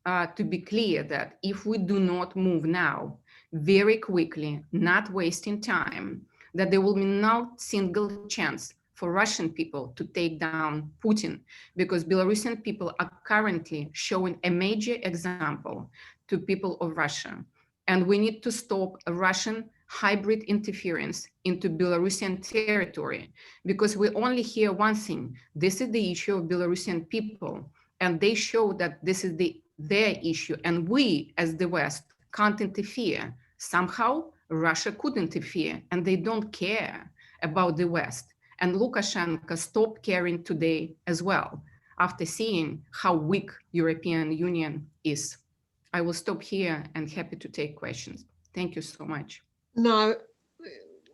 to be clear that if we do not move now, very quickly, not wasting time, that there will be no single chance for Russian people to take down Putin, because Belarusian people are currently showing a major example to people of Russia. And we need to stop a Russian hybrid interference into Belarusian territory, because we only hear one thing. This is the issue of Belarusian people, and they show that this is their issue, and we as the West can't interfere. Somehow Russia could interfere, and they don't care about the West. And Lukashenko stopped caring today as well, after seeing how weak European Union is. I will stop here and happy to take questions. Thank you so much. Now,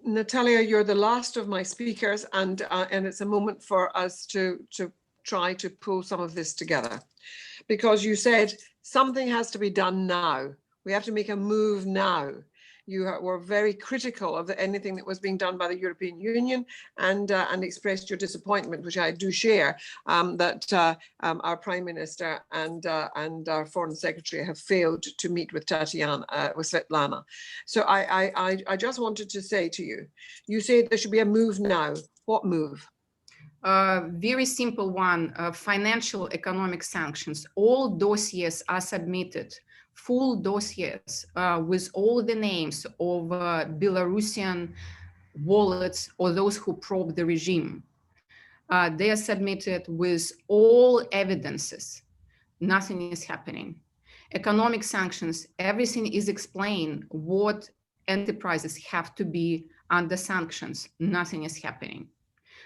Natalia, you're the last of my speakers, and it's a moment for us to try to pull some of this together, because you said something has to be done now. We have to make a move now. You were very critical of anything that was being done by the European Union, and expressed your disappointment, which I do share, that our Prime Minister and our Foreign Secretary have failed to meet with Sviatlana. So I just wanted to say to you, you say there should be a move now. What move? Very simple one, financial economic sanctions. All dossiers are submitted, full dossiers with all the names of Belarusian wallets or those who probe the regime. They are submitted with all evidences. Nothing is happening. Economic sanctions, everything is explained, what enterprises have to be under sanctions. Nothing is happening.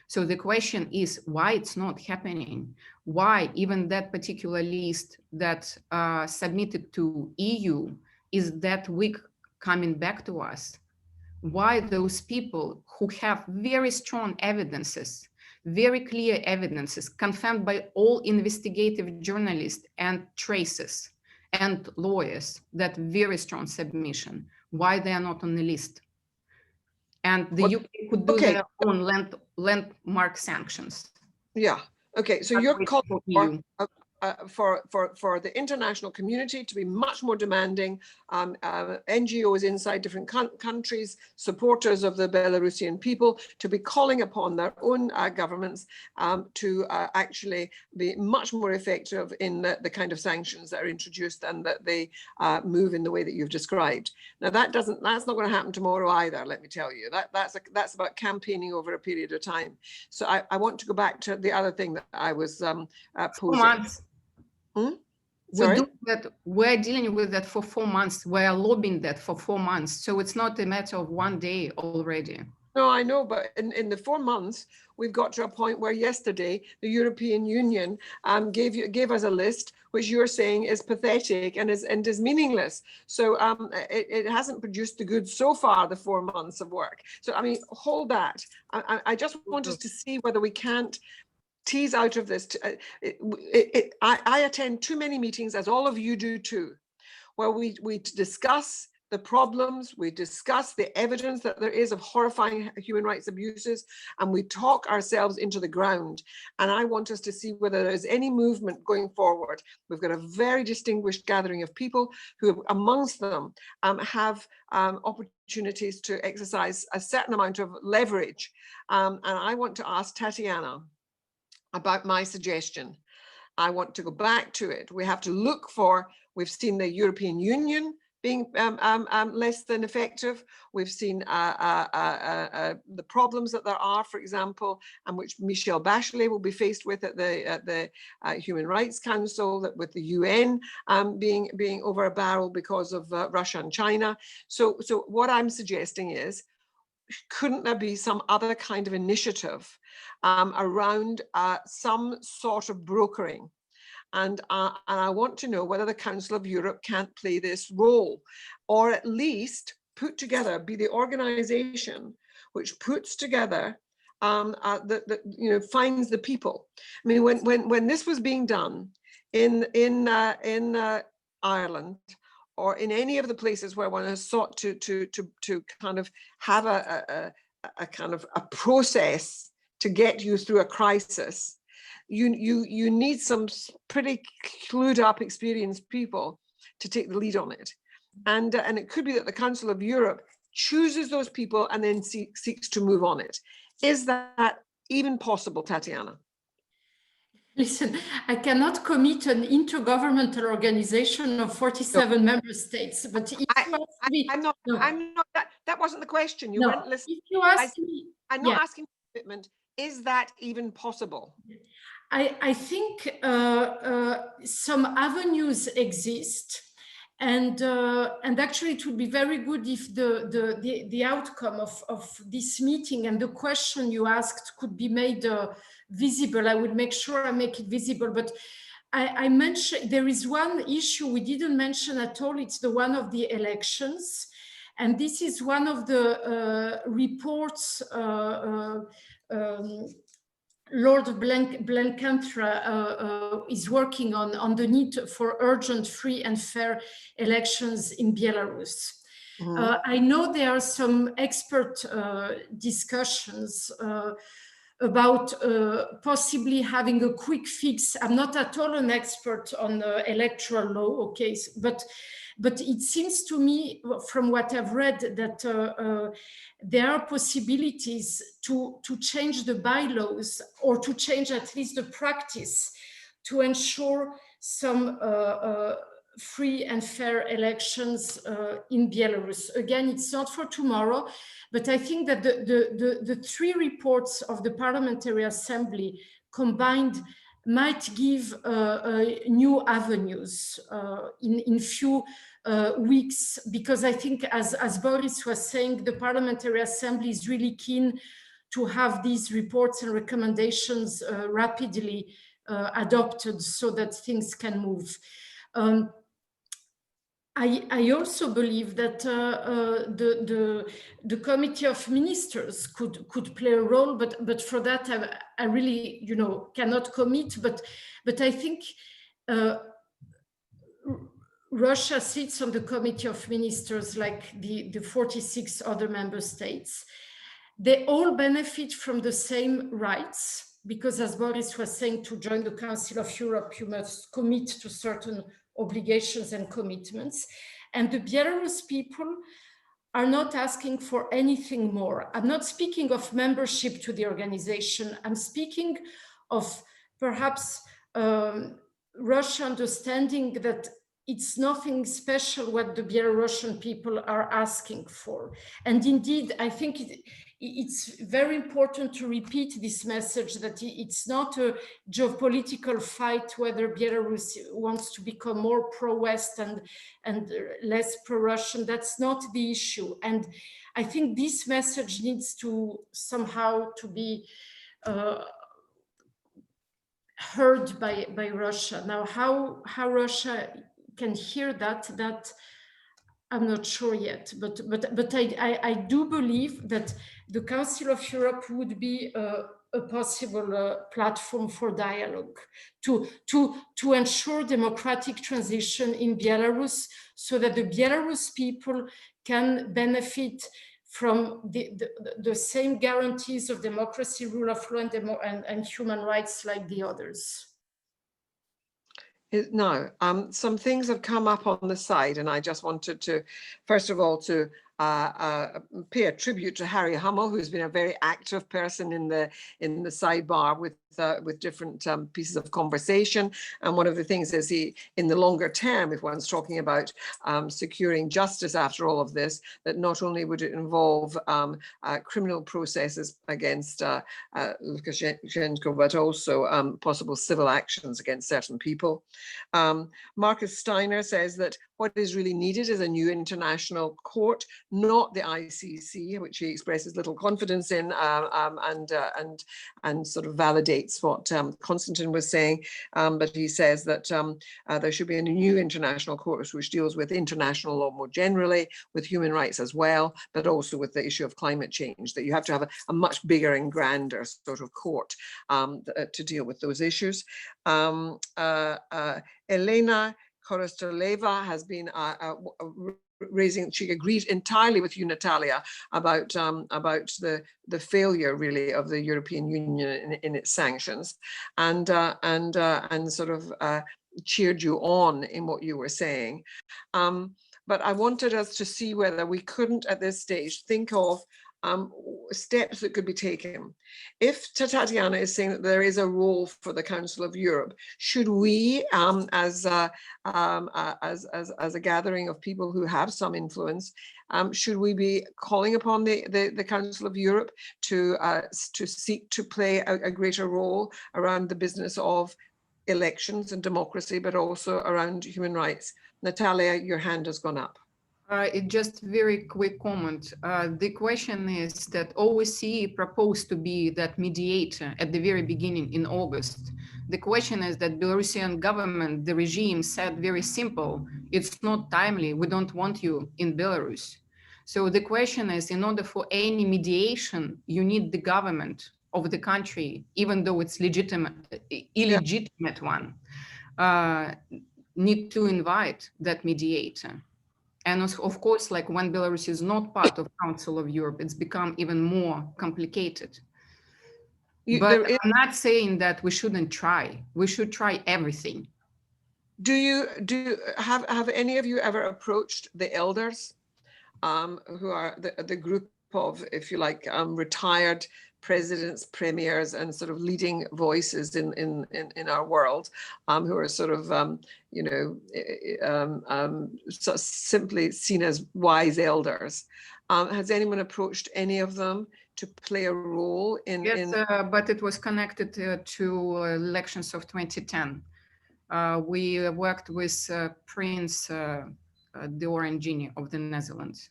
So the question is why it's not happening? Why even that particular list that submitted to EU is that weak coming back to us? Why those people who have very strong evidences, very clear evidences confirmed by all investigative journalists and traces and lawyers, that very strong submission, why they are not on the list? And the UK could do their own landmark sanctions. Yeah. Okay. So you're calling for the international community to be much more demanding, NGOs inside different countries, supporters of the Belarusian people, to be calling upon their own governments to actually be much more effective in the kind of sanctions that are introduced, and that they move in the way that you've described. Now that's not going to happen tomorrow either, let me tell you. That's about campaigning over a period of time. So I want to go back to the other thing that I was posing. We're dealing with that for 4 months. We're lobbying that for 4 months. So it's not a matter of one day already. No, I know, but in the 4 months, we've got to a point where yesterday the European Union gave us a list, which you're saying is pathetic and is meaningless. So it hasn't produced the goods so far, the 4 months of work. So I mean, hold that. I just want us to see whether we can't tease out of this. I attend too many meetings, as all of you do too, where we discuss the problems, we discuss the evidence that there is of horrifying human rights abuses, and we talk ourselves into the ground. And I want us to see whether there's any movement going forward. We've got a very distinguished gathering of people who amongst them have opportunities to exercise a certain amount of leverage. And I want to ask Tatiana about my suggestion. I want to go back to it. We have to look for, we've seen the European Union being less than effective. We've seen the problems that there are, for example, and which Michelle Bachelet will be faced with at the Human Rights Council, that with the UN being over a barrel because of Russia and China. So what I'm suggesting is, couldn't there be some other kind of initiative around some sort of brokering? And I want to know whether the Council of Europe can't play this role, or at least put together, be the organization which puts together, finds the people. I mean, when this was being done in Ireland, or in any of the places where one has sought to kind of have a kind of a process to get you through a crisis, you need some pretty clued up, experienced people to take the lead on it. And it could be that the Council of Europe chooses those people and then seeks to move on it. Is that even possible, Tatiana? Listen, I cannot commit an intergovernmental organization of 47 member states, but if you ask me, I'm not, that wasn't the question. You weren't listening. If you ask me, I'm not asking for commitment. Is that even possible? I think some avenues exist, and actually it would be very good if the outcome of this meeting and the question you asked could be made visible. I will make sure I make it visible, but I mentioned there is one issue we didn't mention at all. It's the one of the elections, and this is one of the reports Lord Blenkentra is working on the need for urgent, free and fair elections in Belarus. I know there are some expert discussions about possibly having a quick fix. I'm not at all an expert on electoral law, okay, but it seems to me, from what I've read, that there are possibilities to change the bylaws, or to change at least the practice, to ensure some free and fair elections in Belarus. Again, it's not for tomorrow, but I think that the three reports of the Parliamentary Assembly combined might give new avenues in few weeks, because I think, as Boris was saying, the Parliamentary Assembly is really keen to have these reports and recommendations rapidly adopted so that things can move. I also believe that the Committee of Ministers could play a role, but for that I really cannot commit. But I think Russia sits on the Committee of Ministers like the 46 other member states. They all benefit from the same rights, because, as Boris was saying, to join the Council of Europe, you must commit to certain obligations and commitments. And the Belarus people are not asking for anything more. I'm not speaking of membership to the organization. I'm speaking of perhaps Russia understanding that it's nothing special what the Belarusian people are asking for. And indeed, I think it's very important to repeat this message, that it's not a geopolitical fight whether Belarus wants to become more pro-West and less pro-Russian. That's not the issue. And I think this message needs to somehow to be heard by Russia. Now, how Russia can hear that I'm not sure yet, but I do believe that the Council of Europe would be a possible platform for dialogue to ensure democratic transition in Belarus, so that the Belarus people can benefit from the same guarantees of democracy, rule of law, and human rights like the others. Now, some things have come up on the side, and I just wanted to, first of all, to pay a tribute to Harry Hummel, who's been a very active person in the sidebar with different pieces of conversation. And one of the things is in the longer term, if one's talking about securing justice after all of this, that not only would it involve criminal processes against Lukashenko, but also possible civil actions against certain people. Marcus Steiner says that what is really needed is a new international court, not the ICC, which he expresses little confidence in, and sort of validates what Konstantin was saying. But he says that there should be a new international court which deals with international law more generally, with human rights as well, but also with the issue of climate change, that you have to have a much bigger and grander sort of court to deal with those issues. Elena Korostoleva has been raising, she agrees entirely with you, Natalia, about the failure really of the European Union in its sanctions, and sort of cheered you on in what you were saying. But I wanted us to see whether we couldn't at this stage think of steps that could be taken. If Tatiana is saying that there is a role for the Council of Europe, should we, as a gathering of people who have some influence, should we be calling upon the Council of Europe to seek to play a greater role around the business of elections and democracy, but also around human rights? Natalia, your hand has gone up. Just very quick comment. The question is that OSCE proposed to be that mediator at the very beginning in August. The question is that Belarusian government, the regime said very simple, it's not timely, we don't want you in Belarus. So the question is, in order for any mediation, you need the government of the country, even though it's illegitimate one, need to invite that mediator. And of course, like when Belarus is not part of Council of Europe, it's become even more complicated. But I'm not saying that we shouldn't try. We should try everything. Have any of you ever approached the elders, who are the group of, if you like, retired presidents, premiers, and sort of leading voices in our world, who are sort of so simply seen as wise elders? Has anyone approached any of them to play a role in? Yes, but it was connected to elections of 2010. We worked with Prince de Orangini of the Netherlands.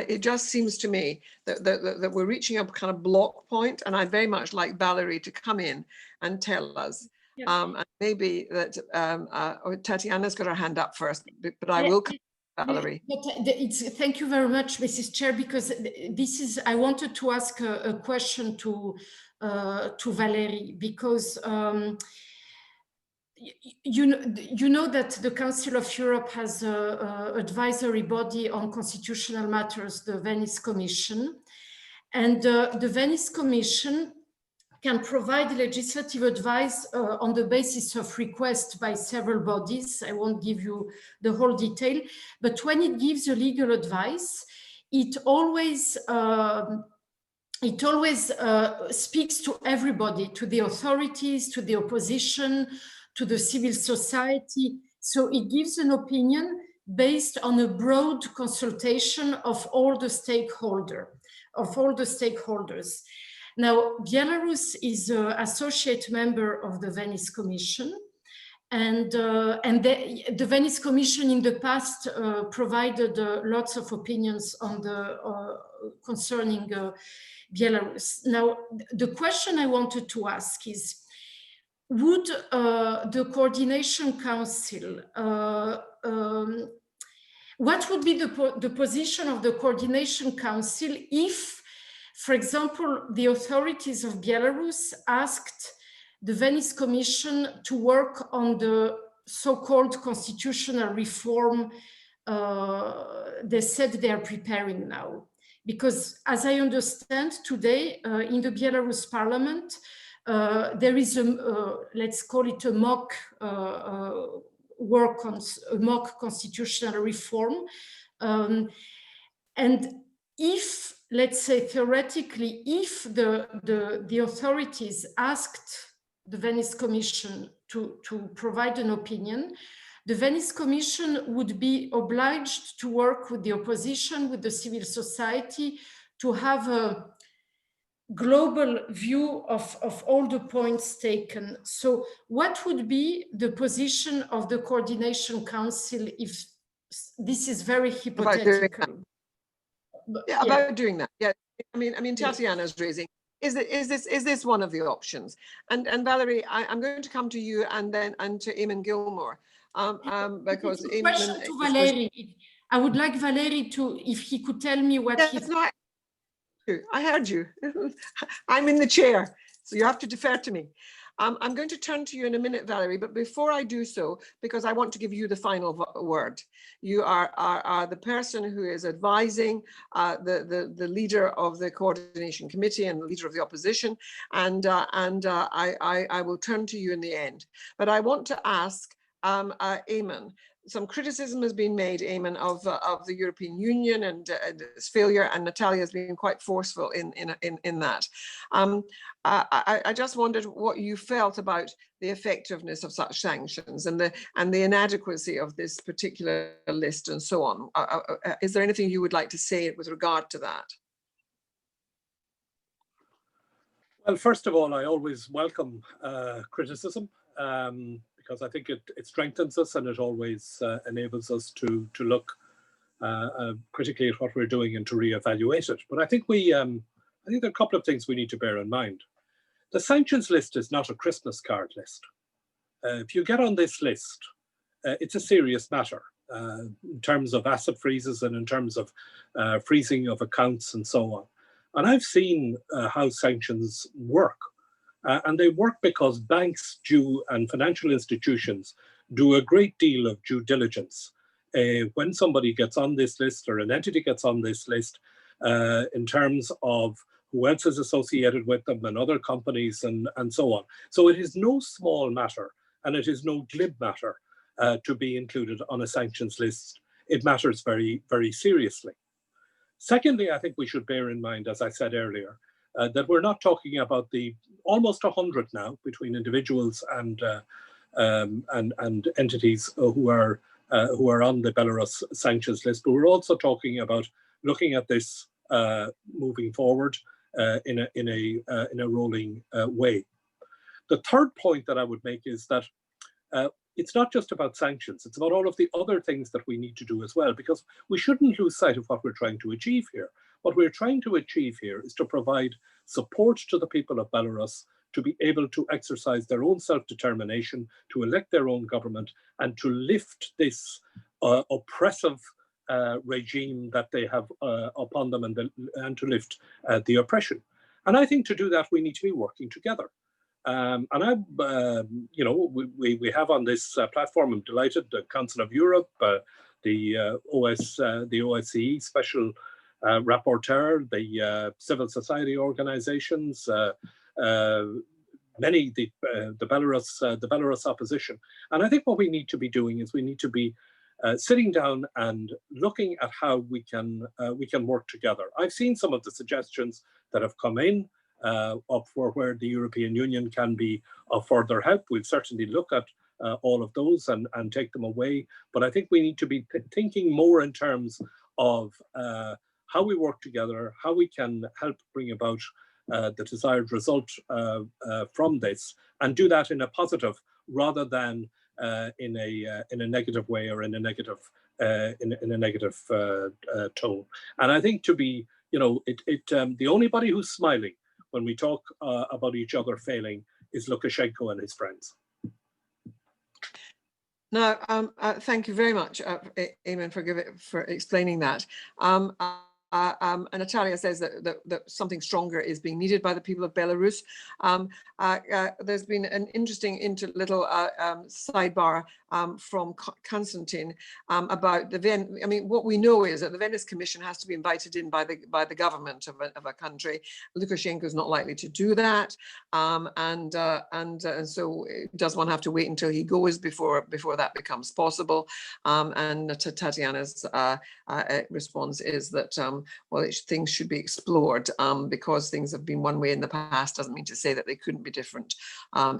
It just seems to me that we're reaching a kind of block point, and I'd very much like Valerie to come in and tell us. And maybe that Tatiana's got her hand up first, but I will come to Valerie. Thank you very much, Mrs. Chair, because I wanted to ask a question to Valerie, because you know that the Council of Europe has an advisory body on constitutional matters, the Venice Commission, and the Venice Commission can provide legislative advice on the basis of request by several bodies. I won't give you the whole detail, but when it gives a legal advice, it always speaks to everybody, to the authorities, to the opposition, to the civil society. So it gives an opinion based on a broad consultation of all the stakeholders. Now, Belarus is an associate member of the Venice Commission, and the Venice Commission in the past provided lots of opinions on concerning Belarus. Now, the question I wanted to ask is, would the Coordination Council, what would be the position of the Coordination Council if, for example, the authorities of Belarus asked the Venice Commission to work on the so-called constitutional reform they said they are preparing now? Because as I understand today, in the Belarus parliament, there is let's call it a mock work on a mock constitutional reform. And if, let's say theoretically, if the authorities asked the Venice Commission to provide an opinion, the Venice Commission would be obliged to work with the opposition, with the civil society, to have a global view of all the points taken. So what would be the position of the Coordination Council if this is very hypothetical? About doing that. Yeah, I mean, Tatiana's raising. Is this one of the options? And Valerie, I'm going to come to you and then to Eamon Gilmore, because it's a question to Valerie. I would like Valerie to, if he could tell me what he. I heard you. I'm in the chair, so you have to defer to me. I'm going to turn to you in a minute, Valerie, but before I do so, because I want to give you the final word. You are the person who is advising the leader of the Coordination Committee and the leader of the opposition, and I will turn to you in the end. But I want to ask Eamon, some criticism has been made, Eamon, of the European Union and its failure, and Natalia has been quite forceful in that. I just wondered what you felt about the effectiveness of such sanctions and the inadequacy of this particular list and so on. Is there anything you would like to say with regard to that? Well, first of all, I always welcome criticism. Because I think it strengthens us and it always enables us to look critically at what we're doing and to reevaluate it. But I think there are a couple of things we need to bear in mind. The sanctions list is not a Christmas card list. If you get on this list, it's a serious matter in terms of asset freezes and in terms of freezing of accounts and so on. And I've seen how sanctions work. And they work because banks and financial institutions do a great deal of due diligence. When somebody gets on this list or an entity gets on this list, in terms of who else is associated with them and other companies and so on. So it is no small matter and it is no glib matter to be included on a sanctions list. It matters very, very seriously. Secondly, I think we should bear in mind, as I said earlier, that we're not talking about the almost 100 now between individuals and entities who are on the Belarus sanctions list, but we're also talking about looking at this moving forward in a rolling way. The third point that I would make is that it's not just about sanctions, it's about all of the other things that we need to do as well, because we shouldn't lose sight of what we're trying to achieve here. What we're trying to achieve here is to provide support to the people of Belarus to be able to exercise their own self-determination, to elect their own government, and to lift this oppressive regime that they have upon them, and to lift the oppression. And I think to do that, we need to be working together. And we have on this platform, I'm delighted, the Council of Europe, the OSCE Special Rapporteur, the civil society organizations, many, the Belarus opposition. And I think what we need to be doing is we need to be sitting down and looking at how we can work together. I've seen some of the suggestions that have come in for where the European Union can be of further help. We'll certainly look at all of those and take them away. But I think we need to be thinking more in terms of how we work together, how we can help bring about the desired result from this, and do that in a positive rather than in a negative way or in a negative tone. And I think to be, the only body who's smiling when we talk about each other failing is Lukashenko and his friends. Now, thank you very much, Eamon, for explaining that. And Natalia says that something stronger is being needed by the people of Belarus. There's been an interesting little sidebar from Konstantin about the what we know is that the Venice Commission has to be invited in by the government of a country. Lukashenko is not likely to do that, and so does one have to wait until he goes before that becomes possible? And Tatiana's response is that things should be explored because things have been one way in the past doesn't mean to say that they couldn't be different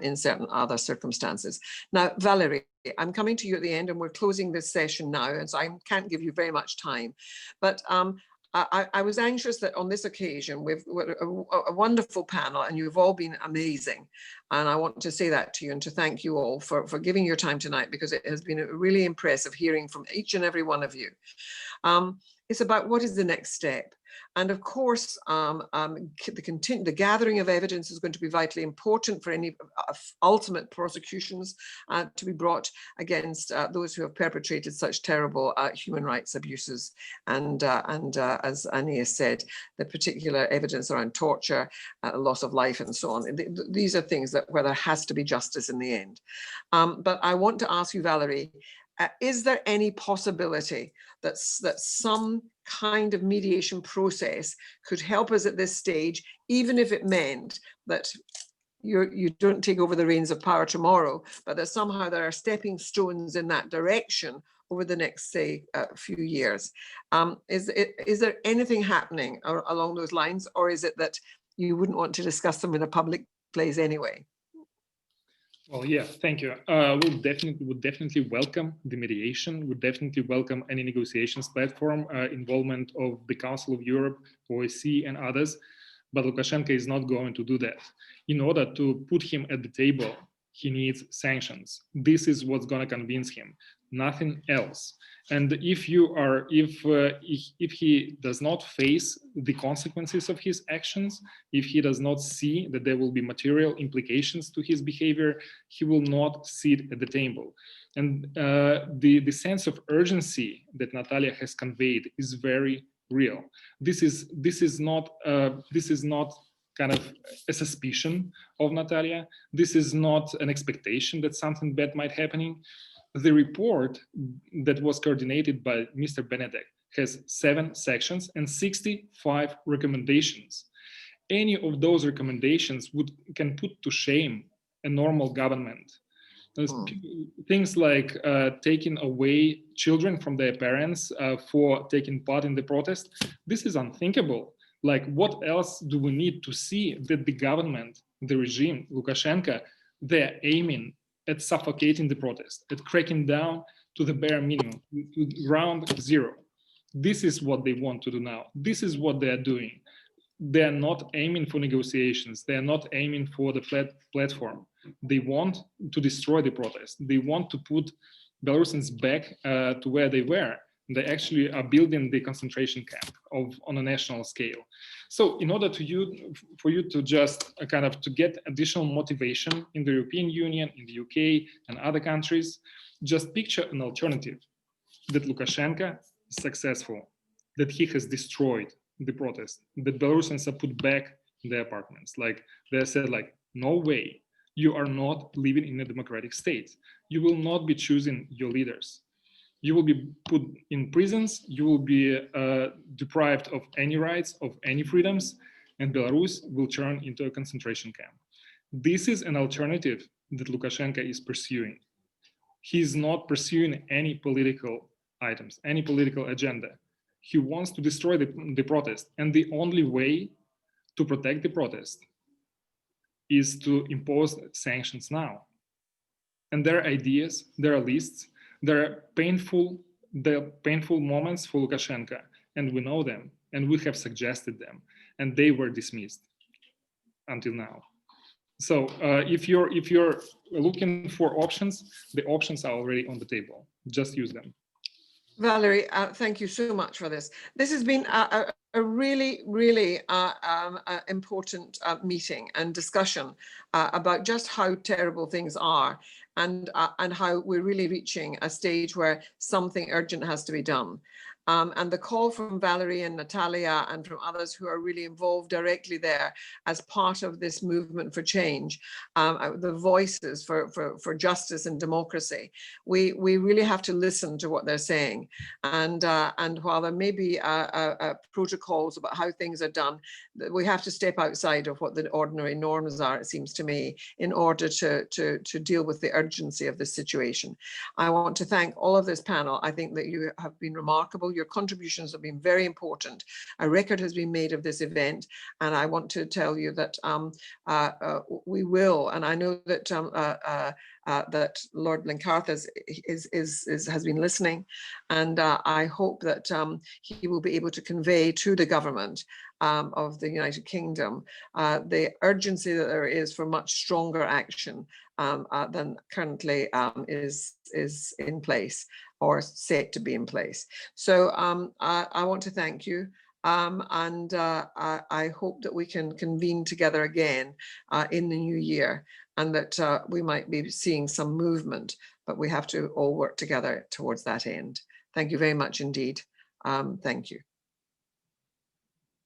in certain other circumstances. Now, Valerie, I'm coming to you at the end and we're closing this session now, and so I can't give you very much time. But I was anxious that on this occasion, we've a wonderful panel and you've all been amazing. And I want to say that to you and to thank you all for giving your time tonight, because it has been really impressive hearing from each and every one of you. It's about what is the next step. And of course, the gathering of evidence is going to be vitally important for any ultimate prosecutions to be brought against those who have perpetrated such terrible human rights abuses. And as Ania said, the particular evidence around torture, loss of life, and so on. These are things where there has to be justice in the end. But I want to ask you, Valerie, is there any possibility that some kind of mediation process could help us at this stage, even if it meant that you don't take over the reins of power tomorrow, but that somehow there are stepping stones in that direction over the next, say, few years. Is there anything happening along those lines, or is it that you wouldn't want to discuss them in a public place anyway? Well, yeah, thank you. Would definitely welcome the mediation. Would definitely welcome any negotiations platform, involvement of the Council of Europe, OSCE, and others. But Lukashenko is not going to do that. In order to put him at the table, he needs sanctions. This is what's going to convince him, nothing else. And if he does not face the consequences of his actions, if he does not see that there will be material implications to his behavior, he will not sit at the table. And the sense of urgency that Natalia has conveyed is very real. This is not kind of a suspicion of Natalia. This is not an expectation that something bad might happen. The report that was coordinated by Mr. Benedek has 7 sections and 65 recommendations. Any of those recommendations can put to shame a normal government. Things like taking away children from their parents for taking part in the protest. This is unthinkable. Like, what else do we need to see that the government, the regime, Lukashenko, they're aiming at suffocating the protest, at cracking down to the bare minimum, to ground zero. This is what they want to do now. This is what they're doing. They're not aiming for negotiations. They're not aiming for the platform. They want to destroy the protest. They want to put Belarusians back to where they were. They actually are building the concentration camp on a national scale. So in order for you to just to get additional motivation in the European Union, in the UK and other countries, just picture an alternative, that Lukashenko is successful, that he has destroyed the protest, that Belarusians are put back in their apartments. Like they said, like, no way, you are not living in a democratic state. You will not be choosing your leaders. You will be put in prisons, you will be deprived of any rights, of any freedoms, and Belarus will turn into a concentration camp. This is an alternative that Lukashenko is pursuing. He's not pursuing any political items, any political agenda. He wants to destroy the protest, and the only way to protect the protest is to impose sanctions now. And there are ideas, there are lists, there are painful moments for Lukashenko, and we know them, and we have suggested them, and they were dismissed until now. So if you're looking for options, the options are already on the table. Just use them. Valerie, thank you so much for this. This has been a really, really important meeting and discussion about just how terrible things are, and how we're really reaching a stage where something urgent has to be done. And the call from Valerie and Natalia and from others who are really involved directly there as part of this movement for change, the voices for justice and democracy, we really have to listen to what they're saying. And while there may be protocols about how things are done, we have to step outside of what the ordinary norms are, it seems to me, in order to deal with the urgency of this situation. I want to thank all of this panel. I think that you have been remarkable. Your contributions have been very important. A record has been made of this event, and I want to tell you that we will, and I know that that Lord Blenkarth has been listening, and I hope that he will be able to convey to the government of the United Kingdom the urgency that there is for much stronger action than currently is in place or set to be in place. So I want to thank you, and I hope that we can convene together again in the new year, and that we might be seeing some movement, but we have to all work together towards that end. Thank you very much indeed. Thank you.